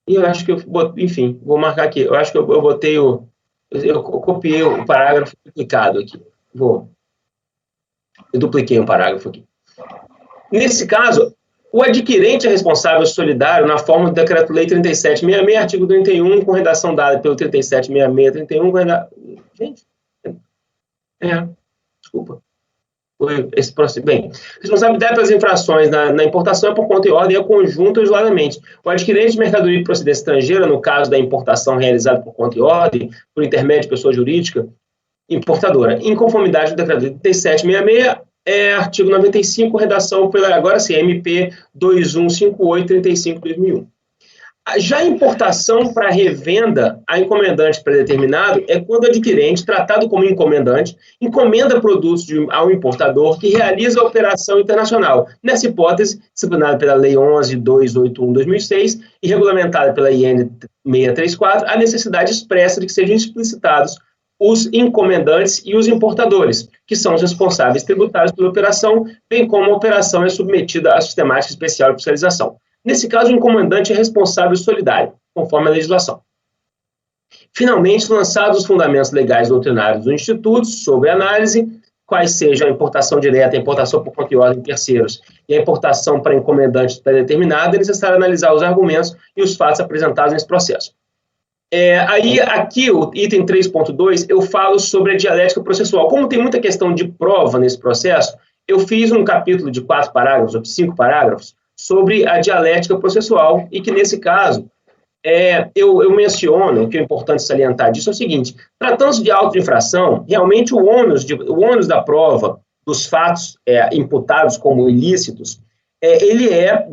E eu acho que enfim, vou marcar aqui. Eu acho que eu botei eu copiei o parágrafo duplicado aqui. Eu dupliquei um parágrafo aqui. Nesse caso, o adquirente é responsável solidário na forma do Decreto-Lei 3766, artigo 31, com redação dada pelo 3766-31, com redação... Gente, desculpa. Esse processo. Bem, responsabilidade pelas infrações na importação é por conta e ordem, é conjunto ou isoladamente. O adquirente de mercadoria de procedência estrangeira, no caso da importação realizada por conta e ordem, por intermédio de pessoa jurídica importadora, em conformidade do Decreto 3766, artigo 95, redação pela, agora sim, MP 2158-35/2001. Já a importação para revenda a encomendante predeterminado é quando o adquirente, tratado como encomendante, encomenda produtos ao importador que realiza a operação internacional. Nessa hipótese, disciplinada pela Lei 11.281/2006 e regulamentada pela IN 634, a necessidade expressa de que sejam explicitados os encomendantes e os importadores, que são os responsáveis tributários pela operação, bem como a operação é submetida à sistemática especial de fiscalização. Nesse caso, o encomendante é responsável solidário, conforme a legislação. Finalmente, lançados os fundamentos legais doutrinários do Instituto sobre análise, quais sejam a importação direta, a importação por conta e ordem de terceiros e a importação para encomendante pré-determinado, é necessário analisar os argumentos e os fatos apresentados nesse processo. Aqui, o item 3.2, eu falo sobre a dialética processual. Como tem muita questão de prova nesse processo, eu fiz um capítulo de 4 parágrafos, ou 5 parágrafos, sobre a dialética processual, e que, nesse caso, eu menciono, o que é importante salientar disso é o seguinte: tratando-se de auto de infração, realmente o ônus da prova dos fatos imputados como ilícitos, ele é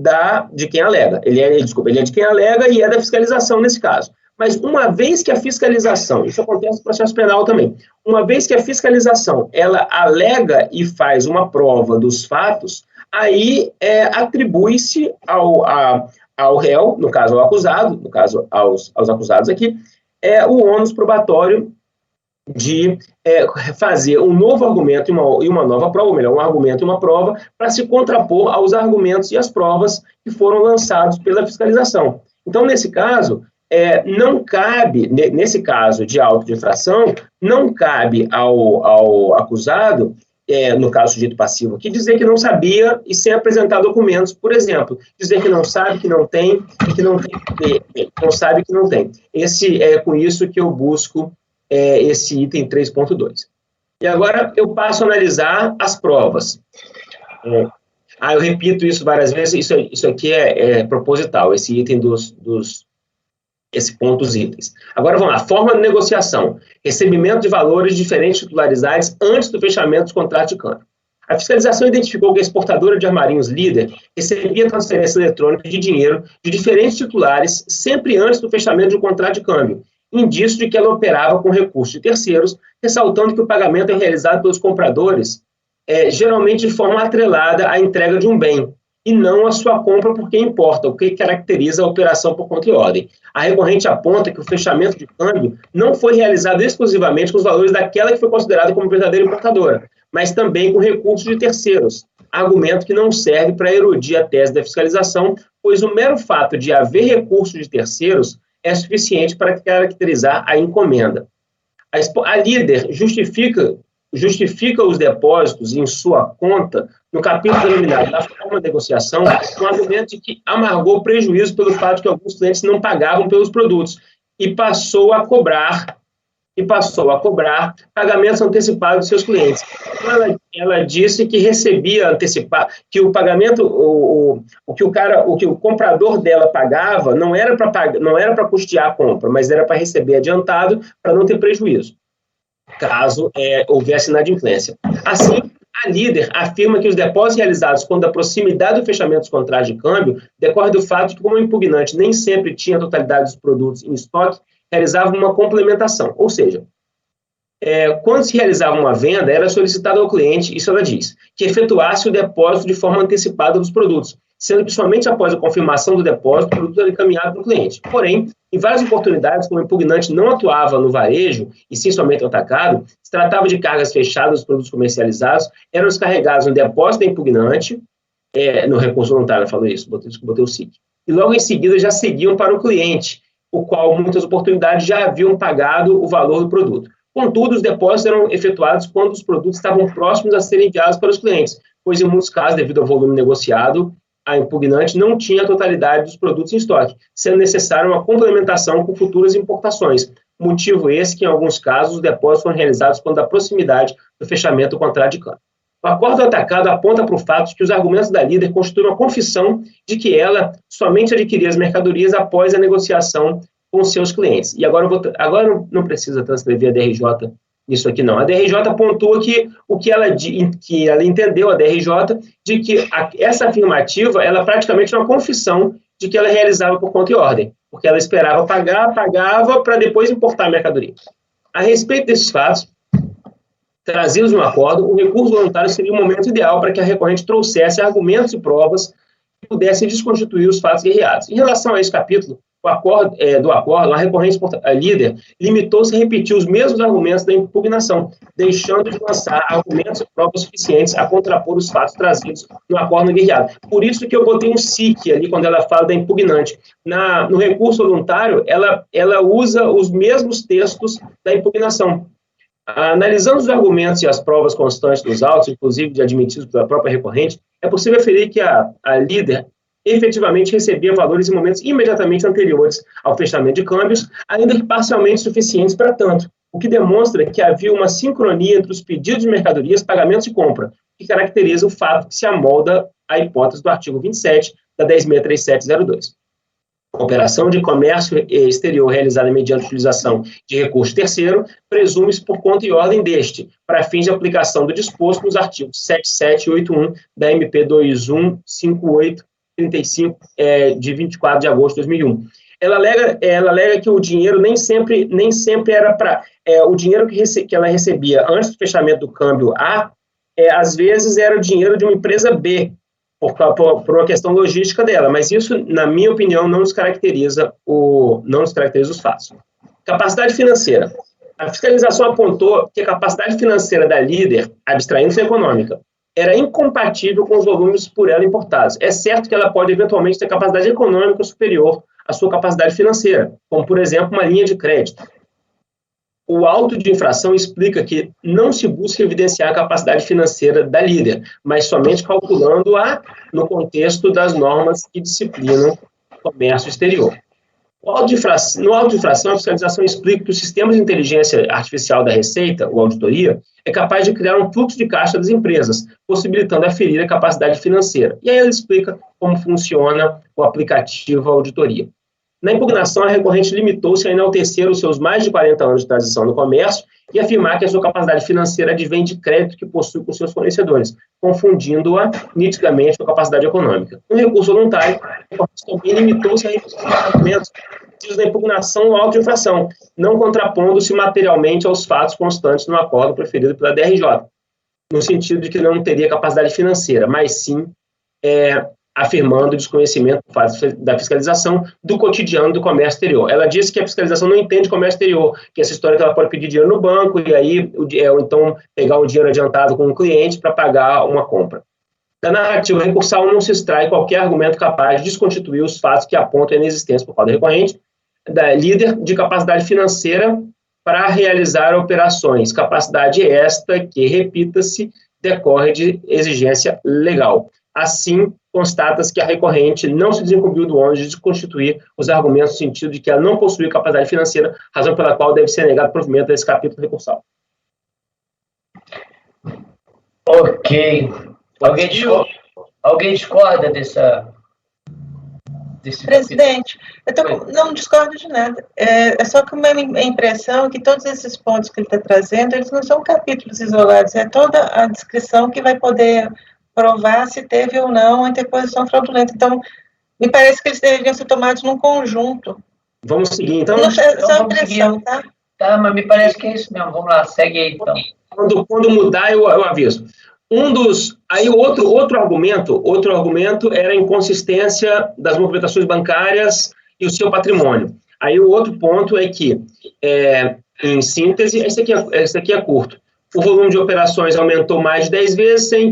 de quem alega. Ele é de quem alega e é da fiscalização nesse caso. Mas uma vez que a fiscalização, isso acontece no processo penal também, uma vez que a fiscalização, ela alega e faz uma prova dos fatos, aí atribui-se ao réu, no caso ao acusado, no caso aos acusados aqui, o ônus probatório de fazer um novo argumento e uma nova prova, ou melhor, um argumento e uma prova, para se contrapor aos argumentos e às provas que foram lançados pela fiscalização. Então, nesse caso, não cabe, nesse caso de auto de infração, não cabe ao acusado, no caso sujeito passivo aqui, dizer que não sabia e sem apresentar documentos, por exemplo, dizer que não sabe, que não tem, e que não tem que ter, não sabe que não tem. É com isso que eu busco esse item 3.2. E agora eu passo a analisar as provas. Eu repito isso várias vezes, isso aqui é proposital, esse item esse ponto dos itens. Agora vamos lá, forma de negociação, recebimento de valores de diferentes titularidades antes do fechamento dos contratos de câmbio. A fiscalização identificou que a exportadora de armarinhos líder recebia transferência eletrônica de dinheiro de diferentes titulares sempre antes do fechamento de um contrato de câmbio, indício de que ela operava com recursos de terceiros, ressaltando que o pagamento é realizado pelos compradores, geralmente de forma atrelada à entrega de um bem, e não a sua compra por quem importa, o que caracteriza a operação por conta e ordem. A recorrente aponta que o fechamento de câmbio não foi realizado exclusivamente com os valores daquela que foi considerada como verdadeira importadora, mas também com recursos de terceiros, argumento que não serve para erudir a tese da fiscalização, pois o mero fato de haver recursos de terceiros é suficiente para caracterizar a encomenda. A líder justifica os depósitos em sua conta no capítulo denominado da forma de negociação, com o argumento de que amargou prejuízo pelo fato de que alguns clientes não pagavam pelos produtos e passou a cobrar pagamentos antecipados dos seus clientes. Então, ela disse que recebia antecipado, que o pagamento, o que o comprador dela pagava não era para custear a compra, mas era para receber adiantado para não ter prejuízo, caso houvesse inadimplência. Assim, a líder afirma que os depósitos realizados quando a proximidade do fechamento dos contratos de câmbio decorre do fato de que, como o impugnante nem sempre tinha a totalidade dos produtos em estoque, realizava uma complementação. Ou seja, quando se realizava uma venda, era solicitado ao cliente, isso ela diz, que efetuasse o depósito de forma antecipada dos produtos, sendo que somente após a confirmação do depósito, o produto era encaminhado para o cliente. Porém, em várias oportunidades, como o impugnante não atuava no varejo, e sim somente no atacado, se tratava de cargas fechadas dos produtos comercializados, eram descarregados no depósito da impugnante, no recurso voluntário, eu falo isso, botei o SIC, e logo em seguida já seguiam para o cliente, o qual, muitas oportunidades, já haviam pagado o valor do produto. Contudo, os depósitos eram efetuados quando os produtos estavam próximos a serem enviados para os clientes, pois, em muitos casos, devido ao volume negociado, a impugnante não tinha a totalidade dos produtos em estoque, sendo necessária uma complementação com futuras importações. Motivo esse que, em alguns casos, os depósitos foram realizados quando a proximidade do fechamento do contrato de câmbio. O acordo atacado aponta para o fato de que os argumentos da líder constituem uma confissão de que ela somente adquiria as mercadorias após a negociação com seus clientes. E agora não precisa transcrever a DRJ nisso aqui, não. A DRJ pontua que que ela entendeu, a DRJ, de que essa afirmativa, ela praticamente é uma confissão de que ela realizava por conta e ordem, porque ela esperava pagava para depois importar a mercadoria. A respeito desses fatos, trazidos no acordo, o recurso voluntário seria o momento ideal para que a recorrente trouxesse argumentos e provas que pudessem desconstituir os fatos guerreados. Em relação a esse capítulo, do acordo, a recorrente líder limitou-se a repetir os mesmos argumentos da impugnação, deixando de lançar argumentos e provas suficientes a contrapor os fatos trazidos no acordo guerreado. Por isso que eu botei um SIC ali, quando ela fala da impugnante. No recurso voluntário, ela usa os mesmos textos da impugnação. Analisando os argumentos e as provas constantes dos autos, inclusive de admitidos pela própria recorrente, é possível aferir que a líder efetivamente recebia valores em momentos imediatamente anteriores ao fechamento de câmbios, ainda que parcialmente suficientes para tanto, o que demonstra que havia uma sincronia entre os pedidos de mercadorias, pagamentos e compra, que caracteriza o fato que se amolda à hipótese do artigo 27 da 10.637/02. A operação de comércio exterior realizada mediante utilização de recurso terceiro presume-se por conta e ordem deste, para fins de aplicação do disposto nos artigos 77 e 81 da MP 2158/35, de 24 de agosto de 2001. Ela alega que o dinheiro nem sempre era para... o dinheiro que ela recebia antes do fechamento do câmbio A, às vezes era o dinheiro de uma empresa B, por uma questão logística dela, mas isso, na minha opinião, não descaracteriza os fatos. Capacidade financeira. A fiscalização apontou que a capacidade financeira da líder, abstraindo-se econômica, era incompatível com os volumes por ela importados. É certo que ela pode, eventualmente, ter capacidade econômica superior à sua capacidade financeira, como, por exemplo, uma linha de crédito. O auto de infração explica que não se busca evidenciar a capacidade financeira da líder, mas somente calculando-a no contexto das normas que disciplinam o comércio exterior. No auto de infração, a fiscalização explica que o sistema de inteligência artificial da Receita, ou auditoria, é capaz de criar um fluxo de caixa das empresas, possibilitando aferir a capacidade financeira. E aí ela explica como funciona o aplicativo auditoria. Na impugnação, a recorrente limitou-se a enaltecer os seus mais de 40 anos de transição no comércio e afirmar que a sua capacidade financeira advém de crédito que possui com seus fornecedores, confundindo-a nitidamente com a capacidade econômica. No recurso voluntário, a recorrente também limitou-se a repetir os argumentos da impugnação no auto de infração, não contrapondo-se materialmente aos fatos constantes no acordo preferido pela DRJ, no sentido de que não teria capacidade financeira, mas sim afirmando o desconhecimento da fiscalização do cotidiano do comércio exterior. Ela disse que a fiscalização não entende comércio exterior, que essa história que ela pode pedir dinheiro no banco e aí, ou então, pegar um dinheiro adiantado com o cliente para pagar uma compra. Da narrativa recursal não se extrai qualquer argumento capaz de desconstituir os fatos que apontam a inexistência por parte da recorrente, da líder, de capacidade financeira para realizar operações. Capacidade esta que, repita-se, decorre de exigência legal. Assim, constata-se que a recorrente não se desincumbiu do ônus de desconstituir os argumentos no sentido de que ela não possui capacidade financeira, razão pela qual deve ser negado o provimento desse capítulo recursal. Ok. Alguém discorda desse Presidente, não discordo de nada. É só que a minha impressão é que todos esses pontos que ele está trazendo, eles não são capítulos isolados, é toda a descrição que vai poder provar se teve ou não a interposição fraudulenta. Então, me parece que eles deveriam ser tomados num conjunto. Vamos seguir, então? Não, só impressão, tá? Tá, mas me parece que é isso mesmo. Vamos lá, segue aí, então. Quando mudar, eu aviso. Outro argumento era a inconsistência das movimentações bancárias e o seu patrimônio. Aí o outro ponto é que, em síntese, esse aqui é curto. O volume de operações aumentou mais de 10 vezes sem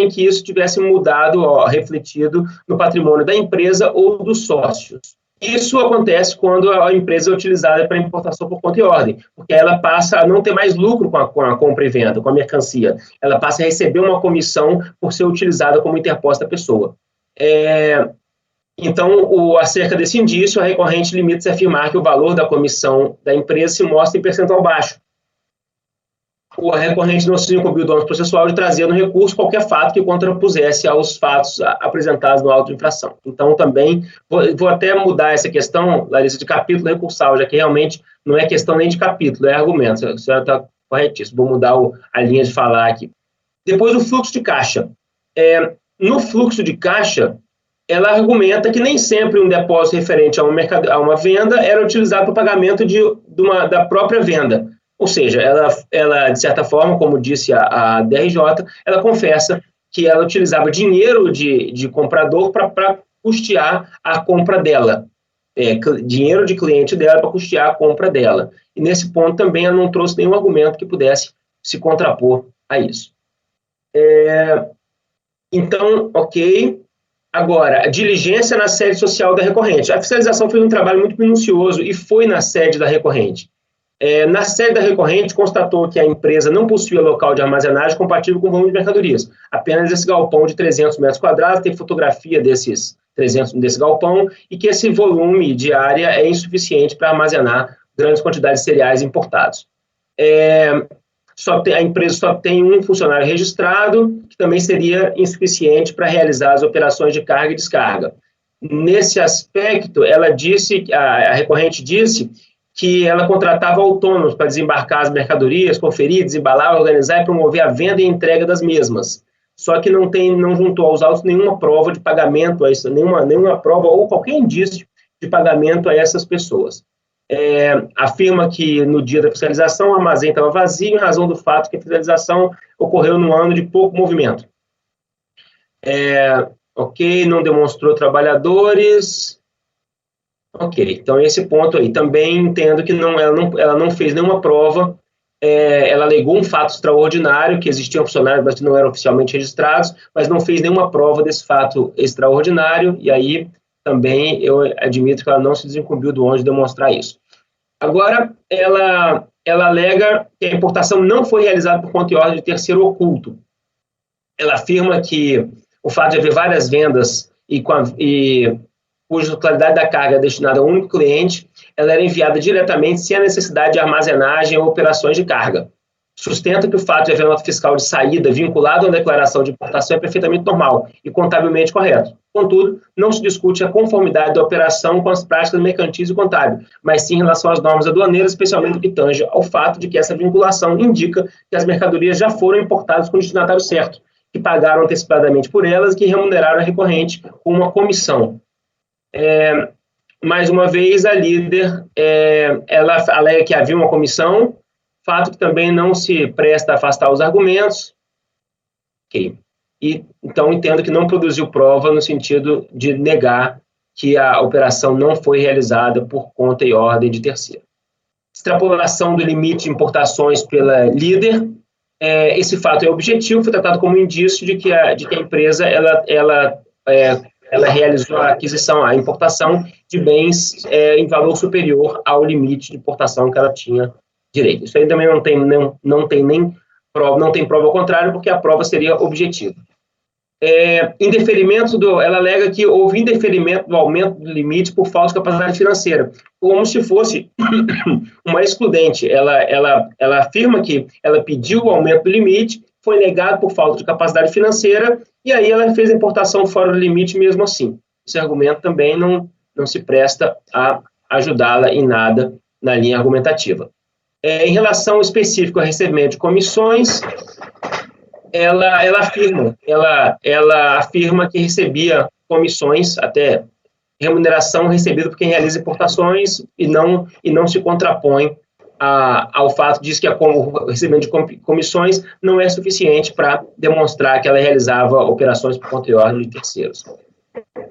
que isso tivesse mudado, refletido no patrimônio da empresa ou dos sócios. Isso acontece quando a empresa é utilizada para importação por conta e ordem, porque ela passa a não ter mais lucro com a compra e venda, com a mercancia. Ela passa a receber uma comissão por ser utilizada como interposta pessoa. Então, acerca desse indício, a recorrente limita-se a afirmar que o valor da comissão da empresa se mostra em percentual baixo. A recorrente não se incumbiu do ônus processual de trazer no recurso qualquer fato que contrapusesse aos fatos apresentados no auto de infração. Então, também, vou até mudar essa questão, Larissa, de capítulo recursal, já que realmente não é questão nem de capítulo, é argumento. A senhora está corretíssima. Vou mudar a linha de falar aqui. Depois, o fluxo de caixa. No fluxo de caixa, ela argumenta que nem sempre um depósito referente a uma venda era utilizado para o pagamento da própria venda. Ou seja, ela, de certa forma, como disse a DRJ, ela confessa que ela utilizava dinheiro de comprador para custear a compra dela, dinheiro de cliente dela para custear a compra dela. E nesse ponto também ela não trouxe nenhum argumento que pudesse se contrapor a isso. Então, ok. Agora, a diligência na sede social da recorrente. A fiscalização fez um trabalho muito minucioso e foi na sede da recorrente. Na sede da recorrente, constatou que a empresa não possuía local de armazenagem compatível com o volume de mercadorias. Apenas esse galpão de 300 metros quadrados, tem fotografia desse galpão, e que esse volume de área é insuficiente para armazenar grandes quantidades de cereais importados. A empresa só tem um funcionário registrado, que também seria insuficiente para realizar as operações de carga e descarga. Nesse aspecto, a recorrente disse que ela contratava autônomos para desembarcar as mercadorias, conferir, desembalar, organizar e promover a venda e a entrega das mesmas. Só que não juntou aos autos nenhuma prova de pagamento a isso, nenhuma prova ou qualquer indício de pagamento a essas pessoas. Afirma que no dia da fiscalização o armazém estava vazio em razão do fato que a fiscalização ocorreu num ano de pouco movimento. Ok, não demonstrou trabalhadores. Ok, então esse ponto aí. Também entendo que ela não fez nenhuma prova, ela alegou um fato extraordinário, que existiam funcionários, mas que não eram oficialmente registrados, mas não fez nenhuma prova desse fato extraordinário, e aí também eu admito que ela não se desincumbiu do ônus de demonstrar isso. Agora, ela alega que a importação não foi realizada por conta e ordem de terceiro oculto. Ela afirma que o fato de haver várias vendas cuja totalidade da carga é destinada a um único cliente, ela era enviada diretamente sem a necessidade de armazenagem ou operações de carga. Sustenta que o fato de haver nota fiscal de saída vinculada a uma declaração de importação é perfeitamente normal e contabilmente correto. Contudo, não se discute a conformidade da operação com as práticas mercantis e contábil, mas sim em relação às normas aduaneiras, especialmente no que tange ao fato de que essa vinculação indica que as mercadorias já foram importadas com o destinatário certo, que pagaram antecipadamente por elas e que remuneraram a recorrente com uma comissão. Mais uma vez, a líder, ela alega que havia uma comissão, fato que também não se presta a afastar os argumentos. Ok. E, então, entendo que não produziu prova no sentido de negar que a operação não foi realizada por conta e ordem de terceiro. Extrapolação do limite de importações pela líder. Esse fato é objetivo, foi tratado como indício de que a empresa ela realizou a aquisição, a importação de bens em valor superior ao limite de importação que ela tinha direito. Isso aí também não tem nem prova, não tem prova ao contrário, porque a prova seria objetiva. Ela alega que houve indeferimento do aumento do limite por falta de capacidade financeira, como se fosse uma excludente. Ela afirma que ela pediu o aumento do limite, foi negado por falta de capacidade financeira, e aí ela fez a importação fora do limite mesmo assim. Esse argumento também não se presta a ajudá-la em nada na linha argumentativa. Em relação específico ao recebimento de comissões, ela afirma que recebia comissões, até remuneração recebida por quem realiza importações, e não se contrapõe ao fato diz que o recebimento de comissões não é suficiente para demonstrar que ela realizava operações por conta e ordem de terceiros.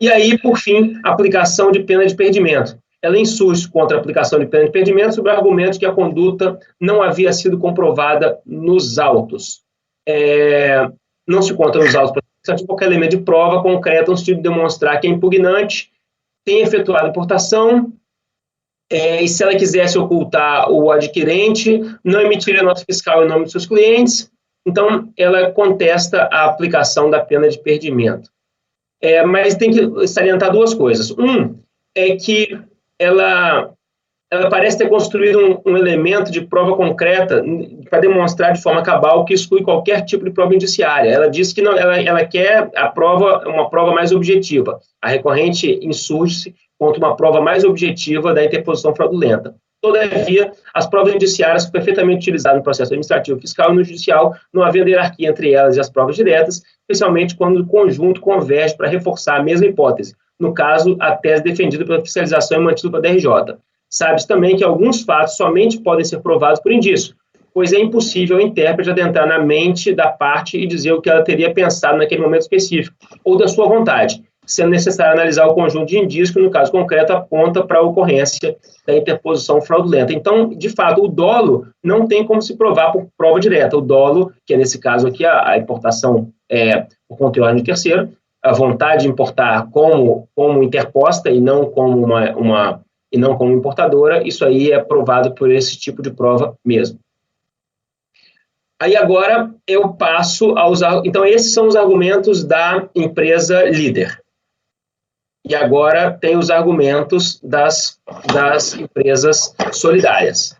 E aí, por fim, a aplicação de pena de perdimento. Ela insurge contra a aplicação de pena de perdimento sobre o argumento de que a conduta não havia sido comprovada nos autos. Não se conta nos autos de qualquer elemento de prova concreta no sentido de demonstrar que a impugnante tem efetuado a importação e se ela quisesse ocultar o adquirente, não emitiria nota fiscal em nome de seus clientes, então ela contesta a aplicação da pena de perdimento. Mas tem que salientar duas coisas. É que ela parece ter construído um elemento de prova concreta para demonstrar de forma cabal que exclui qualquer tipo de prova indiciária. Ela diz que não, ela quer uma prova mais objetiva. A recorrente insurge-se contra uma prova mais objetiva da interposição fraudulenta. Todavia, as provas indiciárias são perfeitamente utilizadas no processo administrativo fiscal e no judicial, não havendo hierarquia entre elas e as provas diretas, especialmente quando o conjunto converge para reforçar a mesma hipótese, no caso, a tese defendida pela fiscalização e mantida pela DRJ. Sabe-se também que alguns fatos somente podem ser provados por indício, pois é impossível ao intérprete adentrar na mente da parte e dizer o que ela teria pensado naquele momento específico, ou da sua vontade, sendo necessário analisar o conjunto de indícios que, no caso concreto, aponta para a ocorrência da interposição fraudulenta. Então, de fato, o dolo não tem como se provar por prova direta. O dolo, que é nesse caso aqui a importação por conta e ordem de terceiro, a vontade de importar como interposta e não como e não como importadora, isso aí é provado por esse tipo de prova mesmo. Aí agora eu passo a usar... Então, esses são os argumentos da empresa líder. E agora tem os argumentos das empresas solidárias.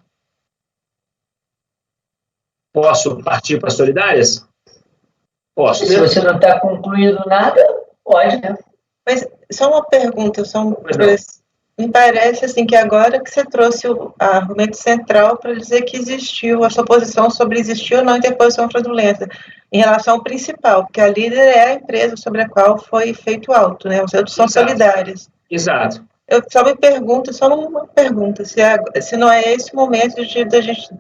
Posso partir para as solidárias? Posso. Se você não está concluído nada, pode, né? Mas só uma pergunta, me parece assim que agora que você trouxe o argumento central para dizer que existiu a sua posição sobre existir ou não interposição fraudulenta em relação ao principal, porque a líder é a empresa sobre a qual foi feito o auto, né? Os outros são solidários. Exato. Eu só me pergunto, se não é esse o momento da gente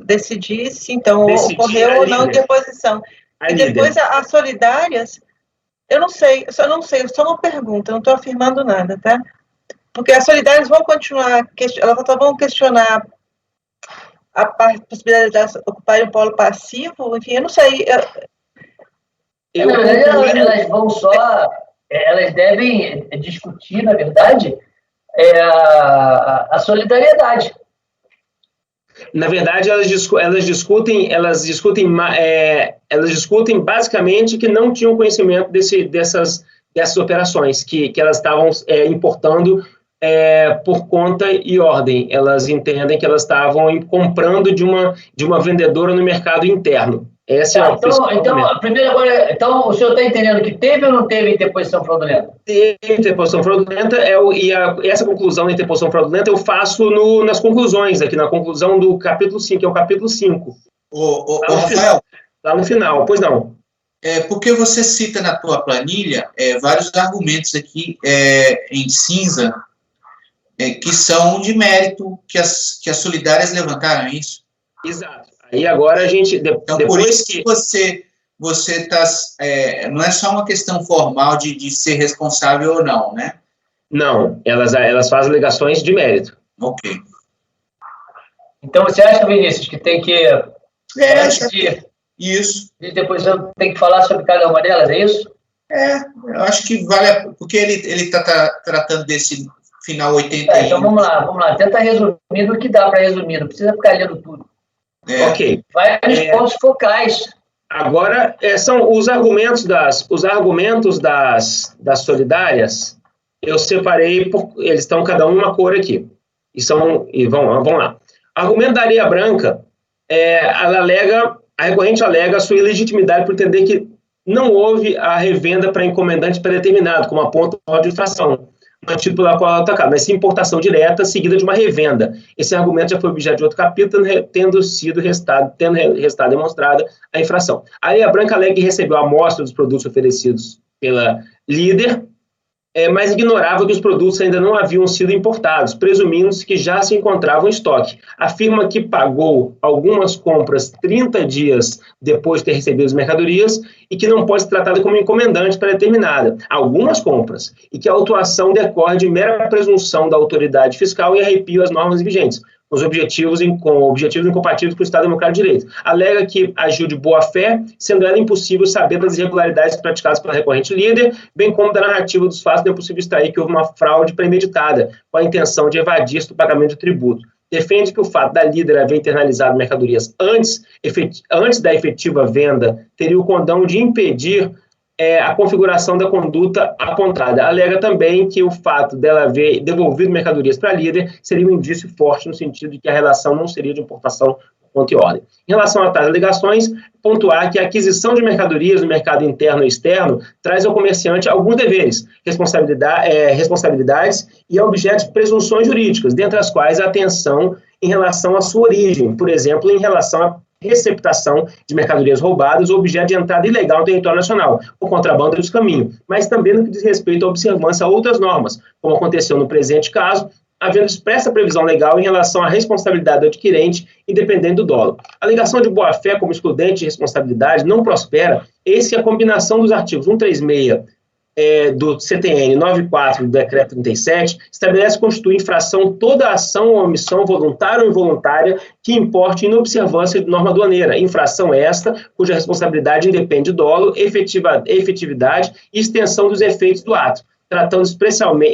decidir se então ocorreu ou não interposição. E depois as solidárias, eu só uma pergunta, não estou afirmando nada, tá? Porque as solidárias vão continuar, elas vão questionar a possibilidade de elas ocuparem um polo passivo, enfim, eu não sei. Na verdade, elas devem discutir, na verdade, a solidariedade. Na verdade, elas discutem basicamente que não tinham conhecimento dessas operações, que elas estavam importando por conta e ordem. Elas entendem que elas estavam comprando de uma vendedora no mercado interno. Essa então, o senhor está entendendo que teve ou não teve interposição fraudulenta? Teve interposição fraudulenta, essa conclusão da interposição fraudulenta eu faço nas conclusões, aqui na conclusão do capítulo 5, que é o capítulo 5. Rafael. Lá no final, pois não. Porque você cita na tua planilha vários argumentos aqui em cinza que são de mérito que as solidárias levantaram, é isso? Exato. Aí agora a gente... Então, por isso que você está... não é só uma questão formal de ser responsável ou não, né? Não, elas fazem alegações de mérito. Ok. Então, você acha, Vinícius, que tem que... Isso. E depois eu tenho que falar sobre cada uma delas, é isso? Eu acho que vale... Porque ele está tratando desse final 81. Então, vamos lá. Tenta resumir do que dá para resumir, não precisa ficar lendo tudo. Ok. Vai nos pontos focais. Agora, são os argumentos das solidárias, eu separei, eles estão cada um uma cor aqui. Vamos lá. Argumento da areia branca, a recorrente alega a sua ilegitimidade por entender que não houve a revenda para encomendante pré-determinado, como aponta o código de infração, mantido pela qual ela atacada, mas sim importação direta seguida de uma revenda. Esse argumento já foi objeto de outro capítulo, tendo restado demonstrada a infração. A areia branca alega que recebeu a amostra dos produtos oferecidos pela líder mas ignorava que os produtos ainda não haviam sido importados, presumindo-se que já se encontravam em estoque. Afirma que pagou algumas compras 30 dias depois de ter recebido as mercadorias e que não pode ser tratada como encomendante pré-determinada. Algumas compras, e que a autuação decorre de mera presunção da autoridade fiscal e arrepio às normas vigentes, com objetivos incompatíveis com o Estado Democrático de Direito. Alega que agiu de boa-fé, sendo ela impossível saber das irregularidades praticadas pela recorrente líder, bem como da narrativa dos fatos, não é possível extrair que houve uma fraude premeditada, com a intenção de evadir do pagamento de tributo. Defende que o fato da líder haver internalizado mercadorias antes da efetiva venda teria o condão de impedir a configuração da conduta apontada. Alega também que o fato dela haver devolvido mercadorias para a líder seria um indício forte no sentido de que a relação não seria de importação por conta e ordem. Em relação a tais alegações, pontuar que a aquisição de mercadorias no mercado interno e externo traz ao comerciante alguns deveres, responsabilidades e objetos de presunções jurídicas, dentre as quais a atenção em relação à sua origem, por exemplo, em relação à receptação de mercadorias roubadas ou objeto de entrada ilegal no território nacional, por contrabando dos caminhos, mas também no que diz respeito à observância a outras normas, como aconteceu no presente caso, havendo expressa previsão legal em relação à responsabilidade do adquirente, independente do dolo. A alegação de boa-fé como excludente de responsabilidade não prospera, eis que a combinação dos artigos 136 do CTN 94 do Decreto 37, estabelece e constitui infração toda ação ou omissão voluntária ou involuntária que importe inobservância de norma aduaneira. Infração esta, cuja responsabilidade independe de dolo, efetividade e extensão dos efeitos do ato, tratando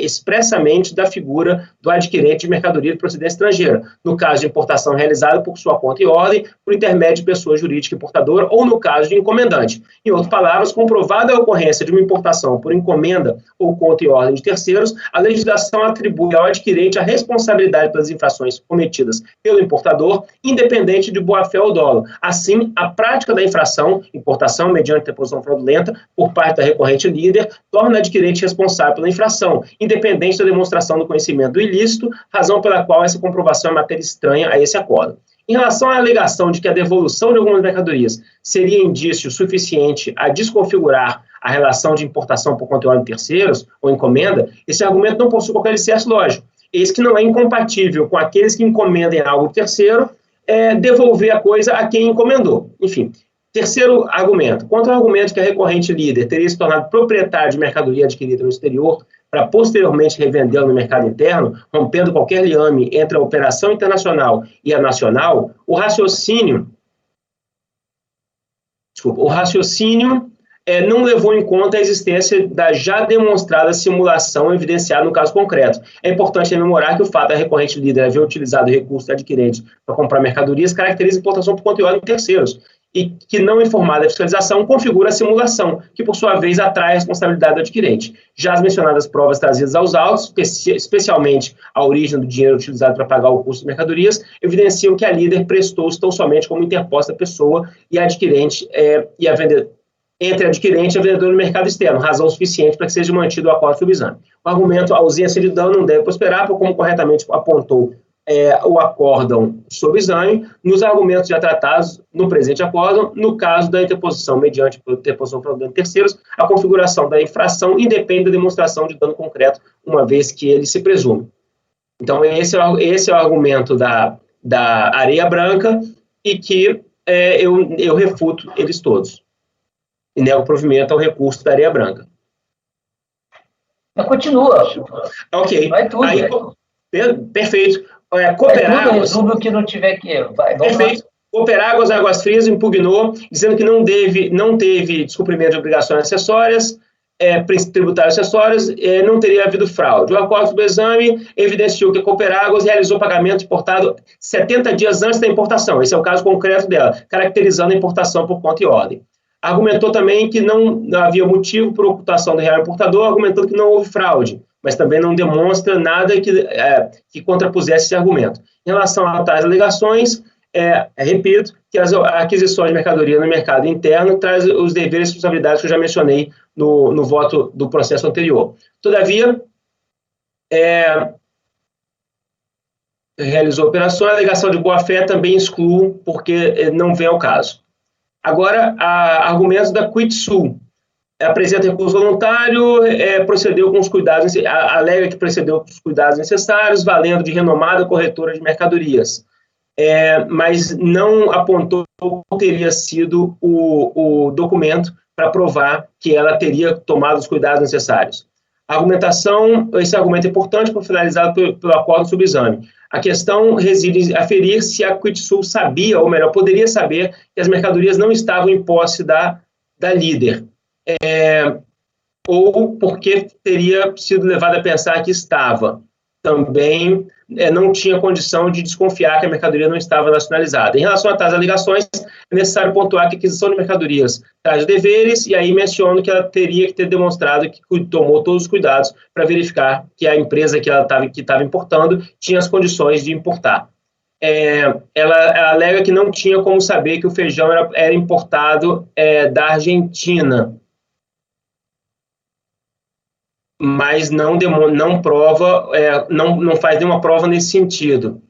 expressamente da figura do adquirente de mercadoria de procedência estrangeira, no caso de importação realizada por sua conta e ordem, por intermédio de pessoa jurídica importadora, ou no caso de encomendante. Em outras palavras, comprovada a ocorrência de uma importação por encomenda ou conta e ordem de terceiros, a legislação atribui ao adquirente a responsabilidade pelas infrações cometidas pelo importador, independente de boa-fé ou dolo. Assim, a prática da infração, importação mediante deposição fraudulenta, por parte da recorrente líder, torna o adquirente responsável pela infração, independente da demonstração do conhecimento do ilícito, razão pela qual essa comprovação é matéria estranha a esse acordo. Em relação à alegação de que a devolução de algumas mercadorias seria indício suficiente a desconfigurar a relação de importação por conta e ordem de terceiros ou encomenda, esse argumento não possui qualquer alicerce lógico. Eis que não é incompatível com aqueles que encomendem algo do terceiro devolver a coisa a quem encomendou. Enfim. Terceiro argumento, contra o argumento que a recorrente líder teria se tornado proprietário de mercadoria adquirida no exterior para posteriormente revendê-la no mercado interno, rompendo qualquer liame entre a operação internacional e a nacional, o raciocínio não levou em conta a existência da já demonstrada simulação evidenciada no caso concreto. É importante rememorar que o fato da recorrente líder haver utilizado o recurso do adquirente para comprar mercadorias caracteriza a importação por conta e ordem de terceiros, e que, não informada da fiscalização, configura a simulação, que, por sua vez, atrai a responsabilidade do adquirente. Já as mencionadas provas trazidas aos autos, especialmente a origem do dinheiro utilizado para pagar o custo de mercadorias, evidenciam que a líder prestou-se tão somente como interposta pessoa e adquirente entre adquirente e a vendedora no mercado externo, razão suficiente para que seja mantido o acordo subexame. O argumento ausência de dano não deve prosperar, como corretamente apontou o acórdão sob exame, nos argumentos já tratados no presente acórdão, no caso da interposição mediante interposição fraudulenta de terceiros, a configuração da infração independe da demonstração de dano concreto, uma vez que ele se presume. Então, esse é o argumento da Areia Branca e que eu refuto eles todos. E nego provimento ao recurso da Areia Branca. Mas continua. Ok. Vai tudo. Aí, perfeito. Cooperáguas, tudo que não tiver que... Perfeito. Cooperáguas, Águas Frias impugnou, dizendo que não teve descumprimento de obrigações acessórias, tributárias acessórias, não teria havido fraude. O acordo do exame evidenciou que a Cooperáguas realizou pagamento importado 70 dias antes da importação. Esse é o caso concreto dela, caracterizando a importação por conta e ordem. Argumentou também que não havia motivo para ocultação do real importador, argumentando que não houve fraude, mas também não demonstra nada que contrapusesse esse argumento. Em relação a tais alegações, repito, que as aquisições de mercadoria no mercado interno traz os deveres e responsabilidades que eu já mencionei no voto do processo anterior. Todavia, realizou operações, a alegação de boa-fé também excluo, porque não vem ao caso. Agora, argumentos da Quitsul. apresenta recurso voluntário, procedeu com os cuidados, alega que procedeu com os cuidados necessários, valendo de renomada corretora de mercadorias, mas não apontou qual teria sido o documento para provar que ela teria tomado os cuidados necessários. Esse argumento é importante para finalizar pelo acordo sobre exame. A questão reside em aferir se a Quitsul sabia, ou melhor, poderia saber, que as mercadorias não estavam em posse da líder, ou porque teria sido levado a pensar que estava. Também não tinha condição de desconfiar que a mercadoria não estava nacionalizada. Em relação a tais alegações, é necessário pontuar que a aquisição de mercadorias traz deveres, e aí menciono que ela teria que ter demonstrado que tomou todos os cuidados para verificar que a empresa que estava importando tinha as condições de importar. Ela alega que não tinha como saber que o feijão era importado da Argentina, mas não prova, não faz nenhuma prova nesse sentido.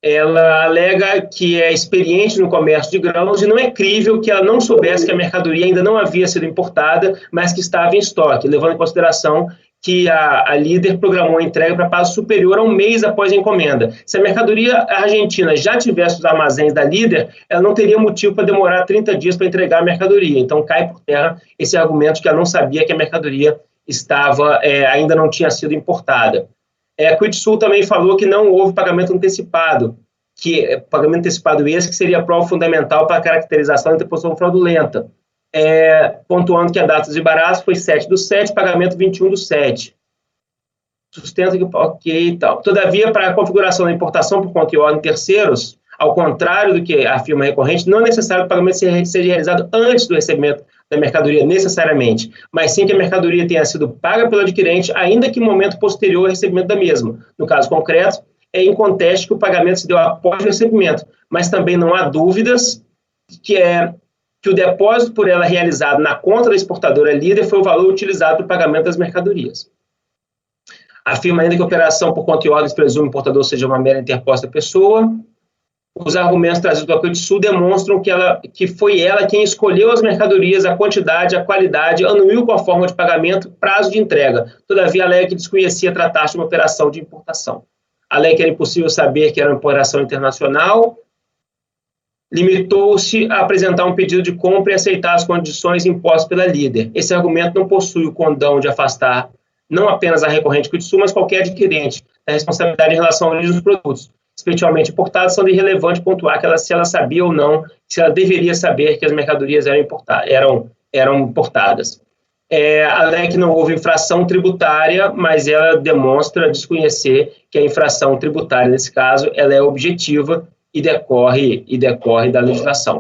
Ela alega que é experiente no comércio de grãos e não é crível que ela não soubesse que a mercadoria ainda não havia sido importada, mas que estava em estoque, levando em consideração que a líder programou a entrega para prazo superior a um mês após a encomenda. Se a mercadoria argentina já tivesse os armazéns da líder, ela não teria motivo para demorar 30 dias para entregar a mercadoria. Então, cai por terra esse argumento de que ela não sabia que a mercadoria ainda não tinha sido importada. A Quitsul também falou que não houve pagamento antecipado, pagamento antecipado esse que seria a prova fundamental para a caracterização da interposição fraudulenta, pontuando que a data de embaraço foi 7/7, pagamento 21/7. Sustenta que ok e tal. Todavia, para a configuração da importação por conta e ordem de terceiros, ao contrário do que afirma a recorrente, não é necessário que o pagamento seja realizado antes do recebimento da mercadoria, necessariamente, mas sim que a mercadoria tenha sido paga pelo adquirente, ainda que em momento posterior ao recebimento da mesma. No caso concreto, é inconteste que o pagamento se deu após o recebimento, mas também não há dúvidas que o depósito por ela realizado na conta da exportadora líder foi o valor utilizado para o pagamento das mercadorias. Afirma ainda que a operação por conta e ordens presume que o importador seja uma mera interposta pessoa. Os argumentos trazidos pela Quitsul demonstram que foi ela quem escolheu as mercadorias, a quantidade, a qualidade, anuiu com a forma de pagamento, prazo de entrega. Todavia, alega que desconhecia tratar-se de uma operação de importação. Alega que era impossível saber que era uma operação internacional. Limitou-se a apresentar um pedido de compra e aceitar as condições impostas pela líder. Esse argumento não possui o condão de afastar não apenas a recorrente Quitsul, mas qualquer adquirente da responsabilidade em relação à origem dos produtos, especialmente importados, são de irrelevante pontuar se ela sabia ou não, se ela deveria saber que as mercadorias eram importadas. Alega que não houve infração tributária, mas ela demonstra desconhecer que a infração tributária, nesse caso, ela é objetiva e decorre da legislação.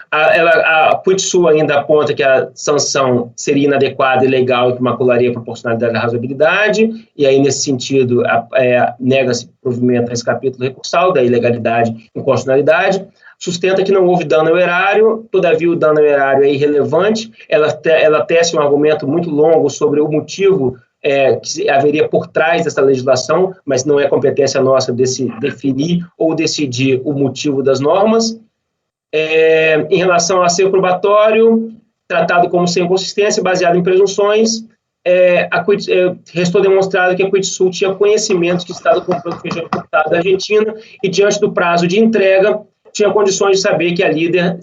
A Quitsul ainda aponta que a sanção seria inadequada, ilegal e que macularia a proporcionalidade da razoabilidade, e aí, nesse sentido, nega-se provimento a esse capítulo recursal da ilegalidade e inconstitucionalidade. Sustenta que não houve dano ao erário, todavia o dano ao erário é irrelevante. Ela tece um argumento muito longo sobre o motivo que haveria por trás dessa legislação, mas não é competência nossa definir ou decidir o motivo das normas. Em relação a ser probatório, tratado como sem consistência, baseado em presunções, restou demonstrado que a Quitsul tinha conhecimento que estava comprando feijão importado da Argentina e, diante do prazo de entrega, tinha condições de saber que a líder,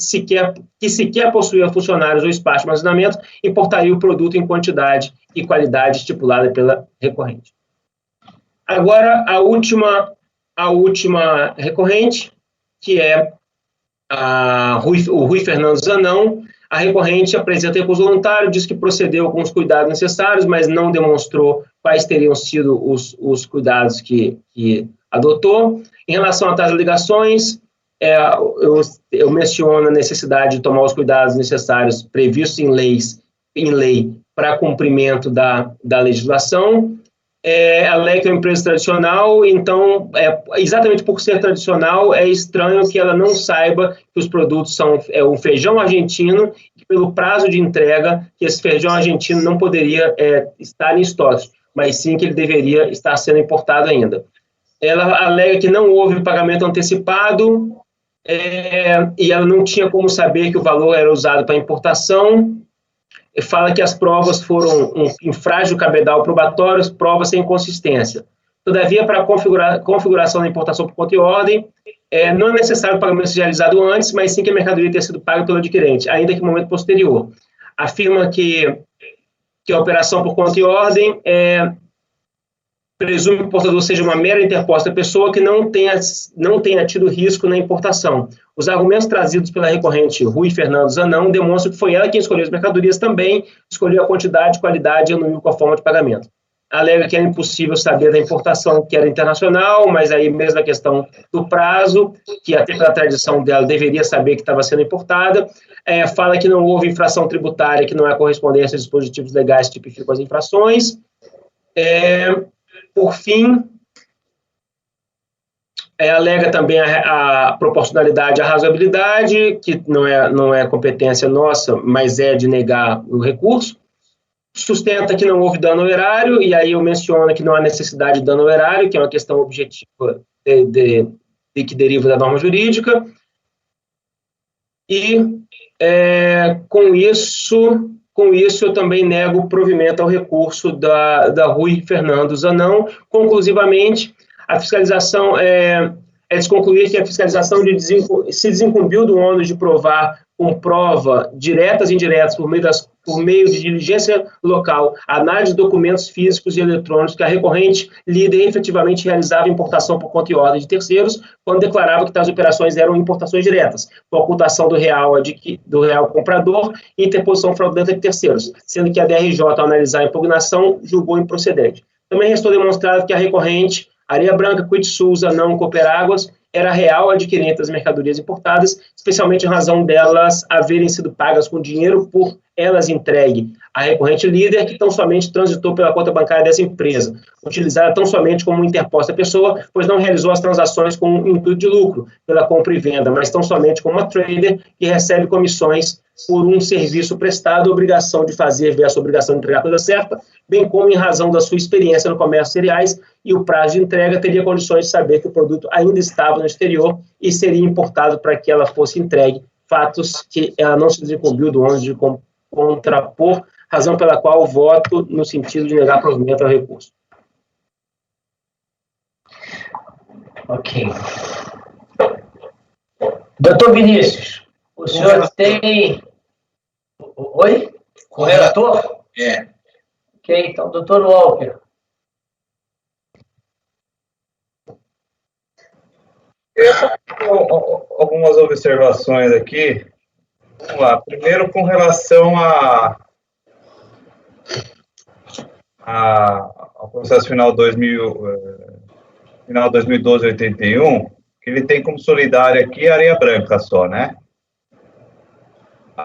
que sequer possuía funcionários ou espaço de armazenamento, importaria o produto em quantidade e qualidade estipulada pela recorrente. Agora, a última recorrente, que é o Rui Fernando Zanão. A recorrente apresenta recurso voluntário, diz que procedeu com os cuidados necessários, mas não demonstrou quais teriam sido os cuidados que adotou. Em relação a tais alegações, eu menciono a necessidade de tomar os cuidados necessários previstos em lei para cumprimento da legislação. Alega que é uma empresa tradicional, então, exatamente por ser tradicional, é estranho que ela não saiba que os produtos são um feijão argentino, que pelo prazo de entrega, que esse feijão argentino não poderia estar em estoque, mas sim que ele deveria estar sendo importado ainda. Ela alega que não houve pagamento antecipado, e ela não tinha como saber que o valor era usado para importação. Fala que as provas foram em frágil cabedal probatório, provas sem consistência. Todavia, para a configuração da importação por conta e ordem, não é necessário o pagamento seja realizado antes, mas sim que a mercadoria tenha sido paga pelo adquirente, ainda que no momento posterior. Afirma que a operação por conta e ordem presume que o importador seja uma mera interposta pessoa que não tenha tido risco na importação. Os argumentos trazidos pela recorrente Rui Fernando Zanão demonstram que foi ela quem escolheu as mercadorias também, escolheu a quantidade, qualidade e anuiu com a forma de pagamento. Alega que era impossível saber da importação que era internacional, mas aí mesmo a questão do prazo, que até pela tradição dela deveria saber que estava sendo importada, fala que não houve infração tributária, que não há correspondência a dispositivos legais que tipificam as infrações. Por fim, alega também a proporcionalidade e a razoabilidade, que não é competência nossa, mas é de negar o recurso. Sustenta que não houve dano ao erário, e aí eu menciono que não há necessidade de dano ao erário, que é uma questão objetiva que deriva da norma jurídica. E, com isso eu também nego o provimento ao recurso da Rui Fernando Zanão. Conclusivamente, a fiscalização desconcluir que a fiscalização se desincumbiu do ônus de provar com prova diretas e indiretas por meio de diligência local, análise de documentos físicos e eletrônicos que a recorrente líder efetivamente realizava importação por conta e ordem de terceiros, quando declarava que tais operações eram importações diretas, com ocultação do real comprador e interposição fraudulenta de terceiros, sendo que a DRJ, ao analisar a impugnação, julgou improcedente. Também restou demonstrado que a recorrente Areia Branca, Cuitzul, Zanão, Cooperáguas, era real adquirente das mercadorias importadas, especialmente em razão delas haverem sido pagas com dinheiro por elas entregue à recorrente líder, que tão somente transitou pela conta bancária dessa empresa, utilizada tão somente como interposta pessoa, pois não realizou as transações com intuito de lucro pela compra e venda, mas tão somente como uma trader que recebe comissões por um serviço prestado, obrigação de fazer versus obrigação de entregar a coisa certa, bem como em razão da sua experiência no comércio de cereais e o prazo de entrega, teria condições de saber que o produto ainda estava no exterior e seria importado para que ela fosse entregue, fatos que ela não se desincumbiu do ônus de contrapor, razão pela qual voto no sentido de negar provimento ao recurso. Ok. Doutor Vinícius, o senhor tem... Oi? O relator? Ok, então, doutor Walker. Eu tenho algumas observações aqui. Vamos lá. Primeiro, com relação ao processo final 2012-81, que ele tem como solidário aqui Areia Branca só, né?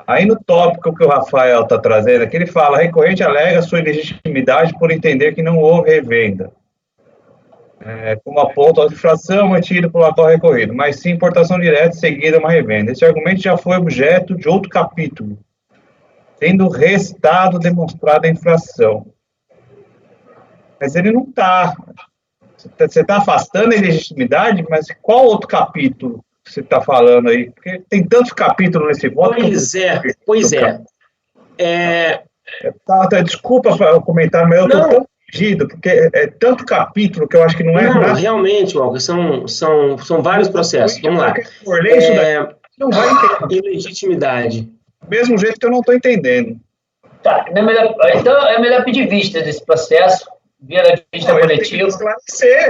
Aí no tópico que o Rafael está trazendo aqui, ele fala: a recorrente alega sua ilegitimidade por entender que não houve revenda, como aponta a infração mantida pelo atual recorrido, mas sim importação direta seguida a uma revenda. Esse argumento já foi objeto de outro capítulo, tendo restado demonstrada a infração. Mas ele não está... Você está afastando a ilegitimidade, mas qual outro capítulo você está falando aí? Porque tem tantos capítulos nesse voto. Pois é. Desculpa o comentário, mas eu estou tão perdido, porque é tanto capítulo que eu acho que não é nada. Realmente, Walker, são vários processos. Vamos lá. Não vai entender. Ilegitimidade. Do mesmo jeito que eu não estou entendendo. Tá, então é melhor pedir vista desse processo, via a vista coletiva.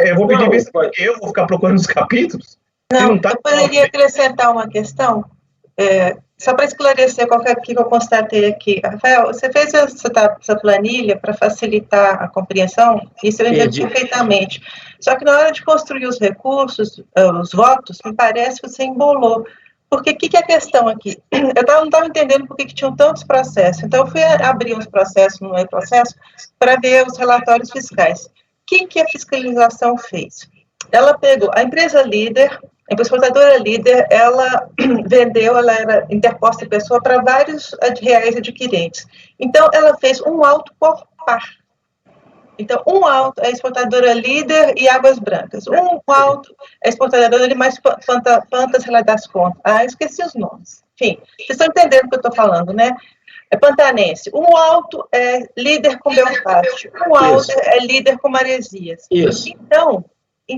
Eu vou pedir vista porque eu vou ficar procurando os capítulos. Não, eu poderia acrescentar uma questão, só para esclarecer que eu constatei aqui. Rafael, você fez essa planilha para facilitar a compreensão? Isso eu entendo perfeitamente. Só que na hora de construir os recursos, os votos, me parece que você embolou. Porque o que é a questão aqui? Eu não estava entendendo por que tinham tantos processos. Então, eu fui abrir uns processos no e-processo para ver os relatórios fiscais. O que a fiscalização fez? Ela pegou a empresa líder, a exportadora líder, ela vendeu, ela era interposta pessoa para vários reais adquirentes. Então, ela fez um auto por par. Então, um auto é a exportadora líder e Águas Brancas. Um auto é a exportadora de mais Plantas Relais das Contas. Esqueci os nomes. Enfim, vocês estão entendendo o que eu estou falando, né? É Pantanense. Um auto é líder com Belfast. Um auto é líder com Maresias. Isso. Então,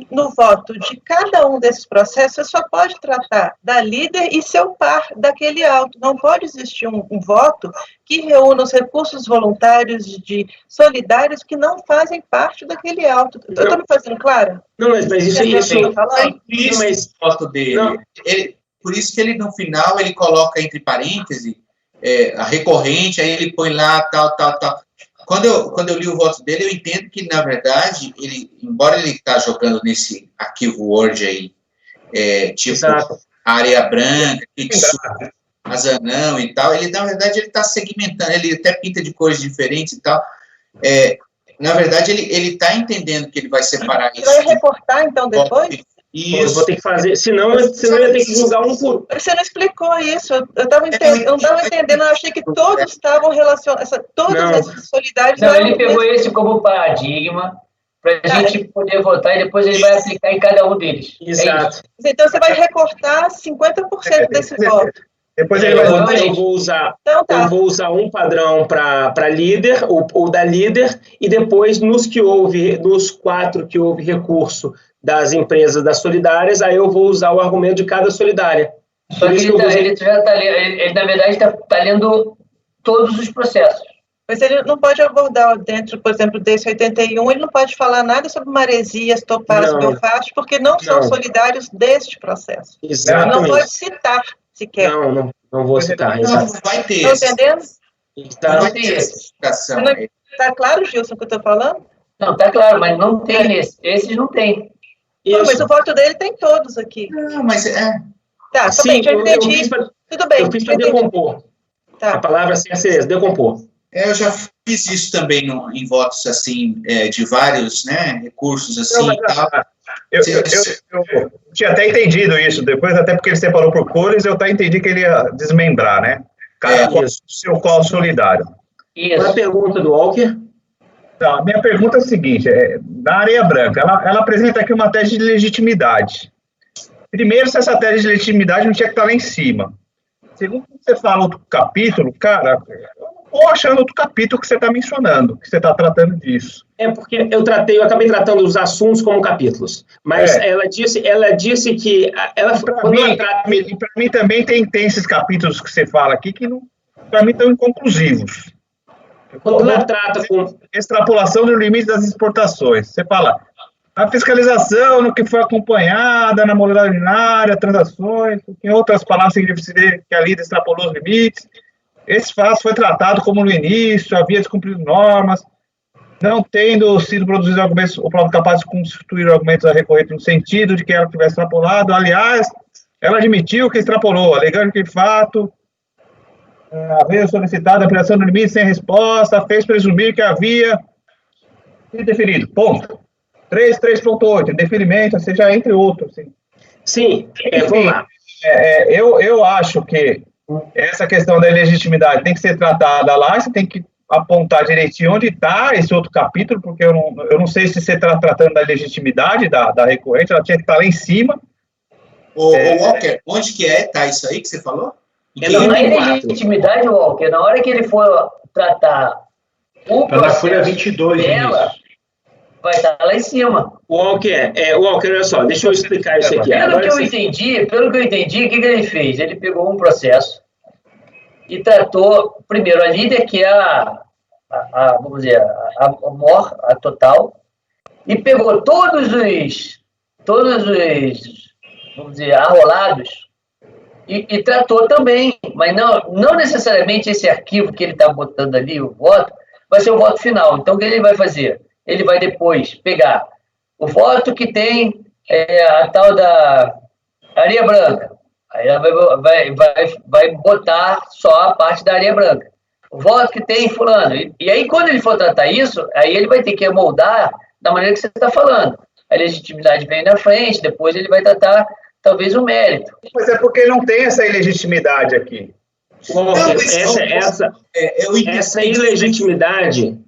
no voto de cada um desses processos, você só pode tratar da líder e seu par daquele auto. Não pode existir um voto que reúna os recursos voluntários de solidários que não fazem parte daquele auto. Eu estou me fazendo clara? Não, mas isso Mas voto dele. Por isso que ele, no final, ele coloca entre parênteses a recorrente, aí ele põe lá, tal. Quando eu li o voto dele, eu entendo que, na verdade, embora ele está jogando nesse arquivo Word aí, tipo, Exato. Areia Branca, Azanão e tal, ele, na verdade, ele está segmentando, ele até pinta de cores diferentes e tal. Na verdade, ele está entendendo que ele vai separar isso. Você vai reportar, então, depois? Isso. Vou ter que fazer, senão eu ia ter que julgar um por um. Você não explicou isso, eu não estava entendendo, eu achei que todos estavam relacionados, todos esses solidários... Não, ele pegou esse como paradigma para a gente poder votar e depois ele vai aplicar em cada um deles. Exato. Então você vai recortar 50% desse voto. Depois ele vai votar. Eu vou usar um padrão para líder, ou da líder, e depois nos 4 que houve recurso das empresas das solidárias, aí eu vou usar o argumento de cada solidária. Só que ele na verdade, está lendo todos os processos. Mas ele não pode abordar dentro, por exemplo, desse 81, ele não pode falar nada sobre Maresias, Topaz, Belfast, porque não são solidários deste processo. Exatamente. Não pode citar sequer. Não vou citar. Não vai ter. Estão entendendo? Não vai ter essa explicação. Está claro, Gilson, o que eu estou falando? Não, está claro, mas não tem nesse. Esses não tem. Não, mas o voto dele tem todos aqui. Não, mas Tá, bem, já entendi. Tudo bem. Eu fiz para decompor. Tá. A palavra certa é essa, decompor. Eu já fiz isso também em votos, assim, de vários, né, recursos, assim, não, e tal. Eu tinha até entendido isso, depois até porque ele separou por cores, eu até entendi que ele ia desmembrar, né? Qual solidário. Isso. A pergunta do Walker... Então, a minha pergunta é a seguinte, na Areia Branca, ela apresenta aqui uma tese de legitimidade. Primeiro, se essa tese de legitimidade não tinha que estar lá em cima. Segundo, você fala outro capítulo, cara, eu não estou achando outro capítulo que você está mencionando, que você está tratando disso. Porque eu acabei tratando os assuntos como capítulos, mas ela disse que... Para mim também tem esses capítulos que você fala aqui que, para mim, estão inconclusivos. Quando ela trata com... Extrapolação do limite das exportações. Você fala, a fiscalização no que foi acompanhada, na modalidade ordinária, transações, em outras palavras, significa que a líder extrapolou os limites. Esse fato foi tratado como no início, havia descumprido normas, não tendo sido produzidos argumentos ou provas capazes de constituir argumentos a recorrente no sentido de que ela tivesse extrapolado. Aliás, ela admitiu que extrapolou, alegando que, de fato... havia solicitado a ampliação do limite sem resposta, fez presumir que havia indeferido. Ponto. 3.8, indeferimento, ou seja, entre outros. Sim, vamos lá. Eu acho que essa questão da ilegitimidade tem que ser tratada lá, você tem que apontar direitinho onde está esse outro capítulo, porque eu não sei se você está tratando da legitimidade da recorrente, ela tinha que estar lá em cima. Walker, onde que está isso aí que você falou? Na ilegitimidade, Walker, na hora que ele for tratar o processo na folha 22 dela, vai estar lá em cima. Walker, olha só, deixa eu explicar isso aqui. Pelo que eu entendi, o que ele fez? Ele pegou um processo e tratou, primeiro, a líder, que é vamos dizer, a mor, a total, e pegou todos os, vamos dizer, arrolados, e tratou também, mas não necessariamente esse arquivo que ele está botando ali, o voto, vai ser o voto final. Então, o que ele vai fazer? Ele vai depois pegar o voto que tem a tal da Areia Branca. Aí ela vai botar só a parte da Areia Branca. O voto que tem fulano. E aí, quando ele for tratar isso, aí ele vai ter que moldar da maneira que você está falando. A legitimidade vem na frente, depois ele vai tratar talvez o mérito. Mas é porque não tem essa ilegitimidade aqui. Essa ilegitimidade...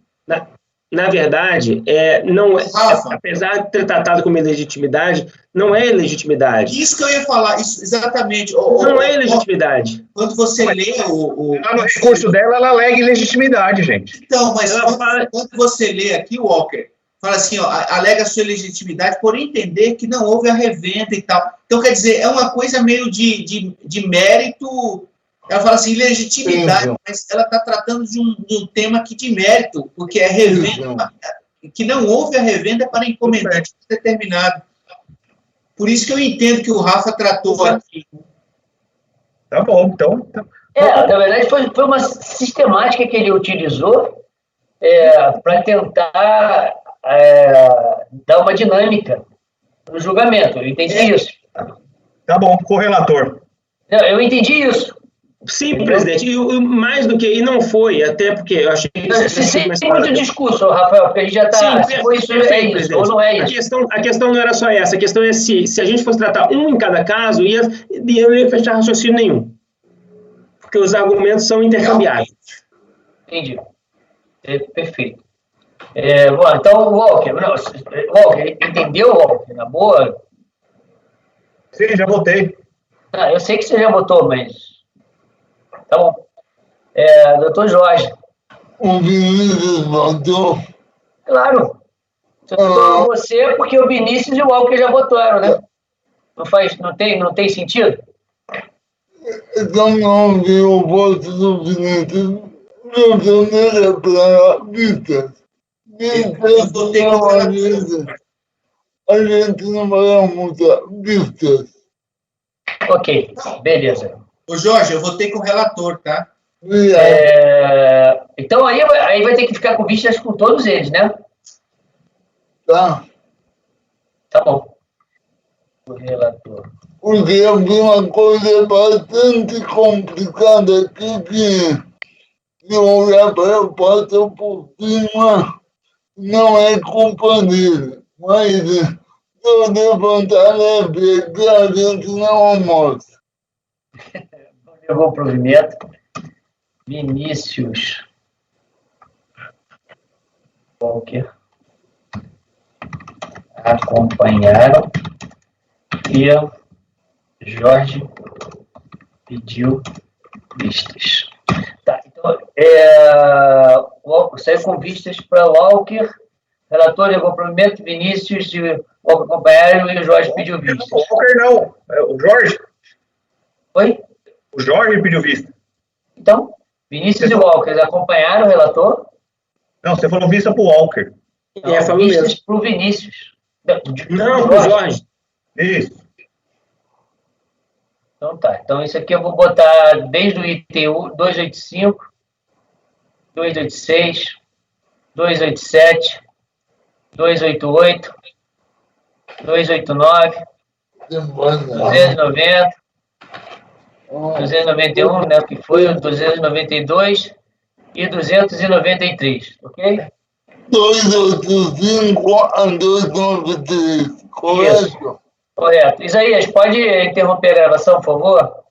na verdade, não é, apesar de ter tratado como ilegitimidade, não é ilegitimidade. Isso que eu ia falar, isso, exatamente. Não é ilegitimidade. Quando você lê Lá no recurso dela, ela alega ilegitimidade, gente. Então, mas quando você lê aqui, Walker, fala assim, ó, alega sua ilegitimidade por entender que não houve a revenda e tal. Então, quer dizer, é uma coisa meio de mérito. Ela fala assim, legitimidade, mas ela está tratando de um tema aqui de mérito, porque é revenda, que não houve a revenda para encomendante determinado. Por isso que eu entendo que o Rafa tratou aqui. Tá bom, então. Na verdade, foi uma sistemática que ele utilizou para tentar dar uma dinâmica no julgamento. Eu entendi isso. Tá bom, correlator. Eu entendi isso. Sim, presidente, e mais do que, e não foi, até porque eu achei que... Sem muito discurso, Rafael, porque a gente já está... Sim, foi isso, é isso, ou não é isso. A questão não era só essa, a questão é se a gente fosse tratar um em cada caso, eu não ia fechar raciocínio nenhum. Porque os argumentos são intercambiáveis. Entendi. Perfeito. Bom, então, Walker, entendeu, Walker, na boa? Sim, já votei. Eu sei que você já votou, mas... Tá bom. Doutor Jorge. O Vinícius votou? Claro. Você votou você porque o Vinícius e o Walker já votaram, né? Não tem sentido? Então não vi o voto do Vinícius. Rio de Janeiro é para vistas. A gente não vai mudar vistas. Ok, beleza. Ô, Jorge, eu votei com o relator, tá? Então aí vai ter que ficar com vistas com todos eles, né? Tá. Tá bom. O relator. Porque eu vi uma coisa bastante complicada aqui que olhar para a porta por cima não é culpa dele. Mas se eu levantar a ver que a gente não almoça. Levou o provimento. Vinícius Walker acompanharam e Jorge pediu vistas. Tá, então, saiu com vistas para Walker, relator levou o provimento, Vinícius e Walker acompanharam e o Jorge pediu vistas. Walker não, o Jorge. Oi? O Jorge pediu vista. Então, Vinícius e Walker acompanharam o relator? Não, você falou vista para o Walker. Falou vistas mesmo. para o Vinícius. Não, para o Jorge. Isso. Então tá. Então isso aqui eu vou botar desde o item 285, 286, 287, 288, 289, 290, 291, né, que foi o 292 e 293, ok? 285 a 293, correto? Isso. Correto. Isaías, pode interromper a gravação, por favor?